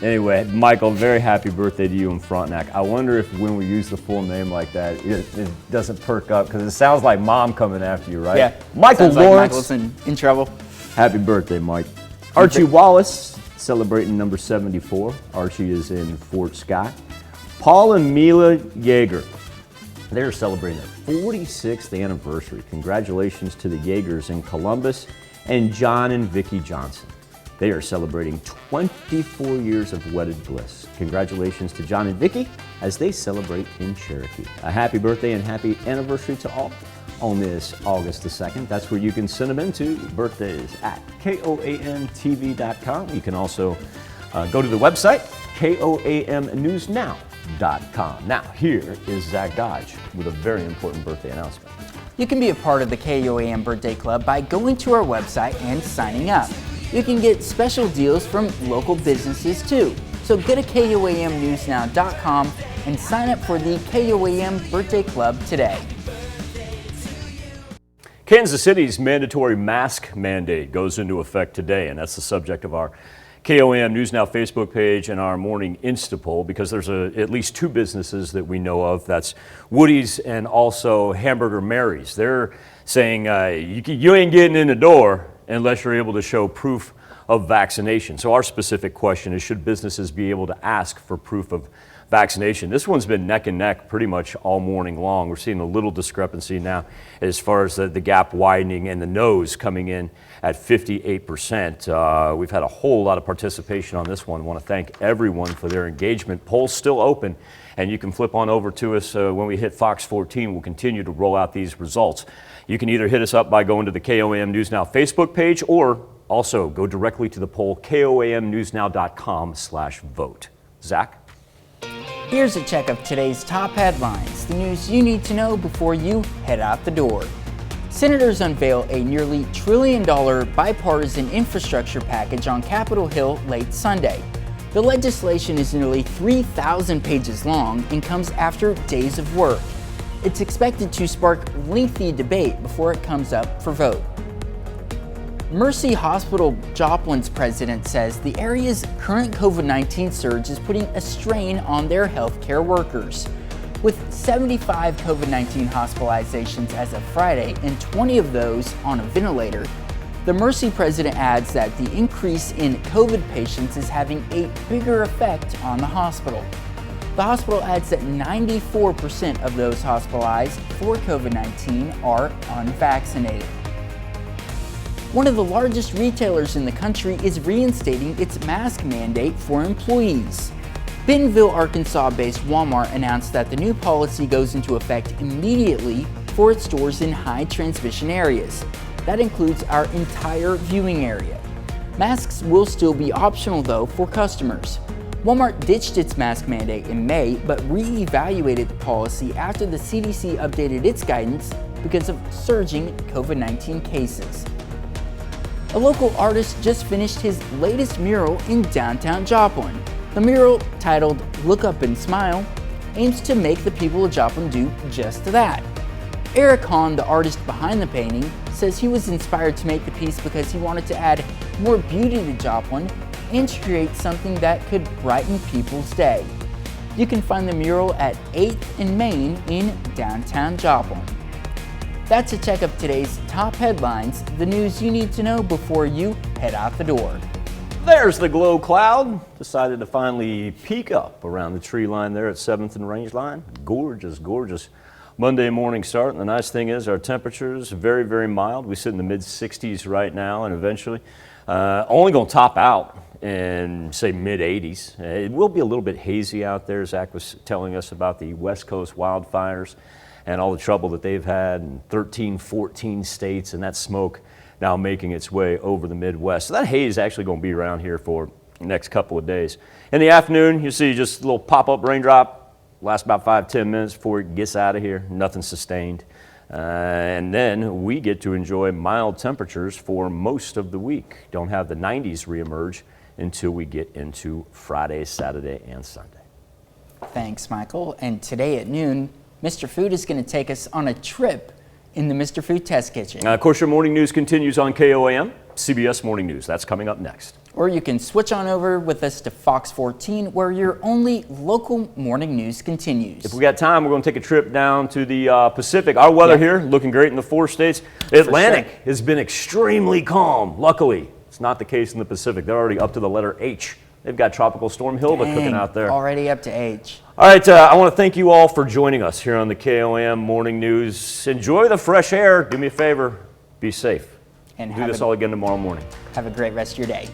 Anyway, Michael, very happy birthday to you in Frontenac. I wonder if when we use the full name like that, it doesn't perk up, because it sounds like Mom coming after you, right? Yeah. Michael Sounds Lawrence. like Michael's in trouble. Happy birthday, Mike. Archie Wallace, celebrating number 74. Archie is in Fort Scott. Paul and Mila Yeager. They're celebrating their 46th anniversary. Congratulations to the Yeagers in Columbus, and John and Vicki Johnson. They are celebrating 24 years of wedded bliss. Congratulations to John and Vicki as they celebrate in Cherokee. A happy birthday and happy anniversary to all on this August the 2nd. That's where you can send them into birthdays at KOAMTV.com. You can also go to the website, KOAMNewsNow.com. Now, here is Zach Dodge with a very important birthday announcement. You can be a part of the KOAM Birthday Club by going to our website and signing up. You can get special deals from local businesses too. So go to KOAMnewsnow.com and sign up for the KOAM Birthday Club today. Kansas City's mandatory mask mandate goes into effect today, and that's the subject of our KOAM News Now Facebook page and our morning Insta poll, because there's at least two businesses that we know of. That's Woody's and also Hamburger Mary's. They're saying you ain't getting in the door unless you're able to show proof of vaccination. So our specific question is, should businesses be able to ask for proof of vaccination? This one's been neck and neck pretty much all morning long. We're seeing a little discrepancy now as far as the gap widening and the no's coming in at 58%. We've had a whole lot of participation on this one. I want to thank everyone for their engagement. Poll's still open, and you can flip on over to us when we hit Fox 14. We'll continue to roll out these results. You can either hit us up by going to the KOAM News Now Facebook page, or also go directly to the poll, KOAMnewsnow.com/vote. Zach? Here's a check of today's top headlines, the news you need to know before you head out the door. Senators unveil a nearly $1 trillion bipartisan infrastructure package on Capitol Hill late Sunday. The legislation is nearly 3,000 pages long and comes after days of work. It's expected to spark lengthy debate before it comes up for vote. Mercy Hospital Joplin's president says the area's current COVID-19 surge is putting a strain on their healthcare workers. With 75 COVID-19 hospitalizations as of Friday and 20 of those on a ventilator, the Mercy president adds that the increase in COVID patients is having a bigger effect on the hospital. The hospital adds that 94% of those hospitalized for COVID-19 are unvaccinated. One of the largest retailers in the country is reinstating its mask mandate for employees. Bentonville, Arkansas-based Walmart announced that the new policy goes into effect immediately for its stores in high transmission areas. That includes our entire viewing area. Masks will still be optional though for customers. Walmart ditched its mask mandate in May, but re-evaluated the policy after the CDC updated its guidance because of surging COVID-19 cases. A local artist just finished his latest mural in downtown Joplin. The mural, titled "Look Up and Smile," aims to make the people of Joplin do just that. Eric Hahn, the artist behind the painting, says he was inspired to make the piece because he wanted to add more beauty to Joplin and to create something that could brighten people's day. You can find the mural at 8th and Main in downtown Joplin. That's a check of today's top headlines, the news you need to know before you head out the door. There's the glow cloud. Decided to finally peek up around the tree line there at 7th and Range Line. Gorgeous, gorgeous Monday morning start. And the nice thing is our temperatures are very, very mild. We sit in the mid 60s right now, and eventually only going to top out in, say, mid 80s. It will be a little bit hazy out there. Zach was telling us about the West Coast wildfires and all the trouble that they've had in 13, 14 states, and that smoke now making its way over the Midwest. So that haze is actually going to be around here for the next couple of days. In the afternoon, you see just a little pop-up raindrop, lasts about 5-10 minutes before it gets out of here, nothing sustained. And then we get to enjoy mild temperatures for most of the week. Don't have the 90s reemerge until we get into Friday, Saturday, and Sunday. Thanks, Michael. And today at noon, Mr. Food is going to take us on a trip in the Mr. Food Test Kitchen. Of course, your morning news continues on KOAM, CBS Morning News. That's coming up next. Or you can switch on over with us to Fox 14, where your only local morning news continues. If we got time, we're going to take a trip down to the Pacific. Our weather here, looking great in the 4 states. The Atlantic has been extremely calm. Luckily, it's not the case in the Pacific. They're already up to the letter H. They've got Tropical Storm Hilda cooking out there. Already up to H. All right, I want to thank you all for joining us here on the KOAM Morning News. Enjoy the fresh air. Do me a favor. Be safe. And do this all again tomorrow morning. Have a great rest of your day.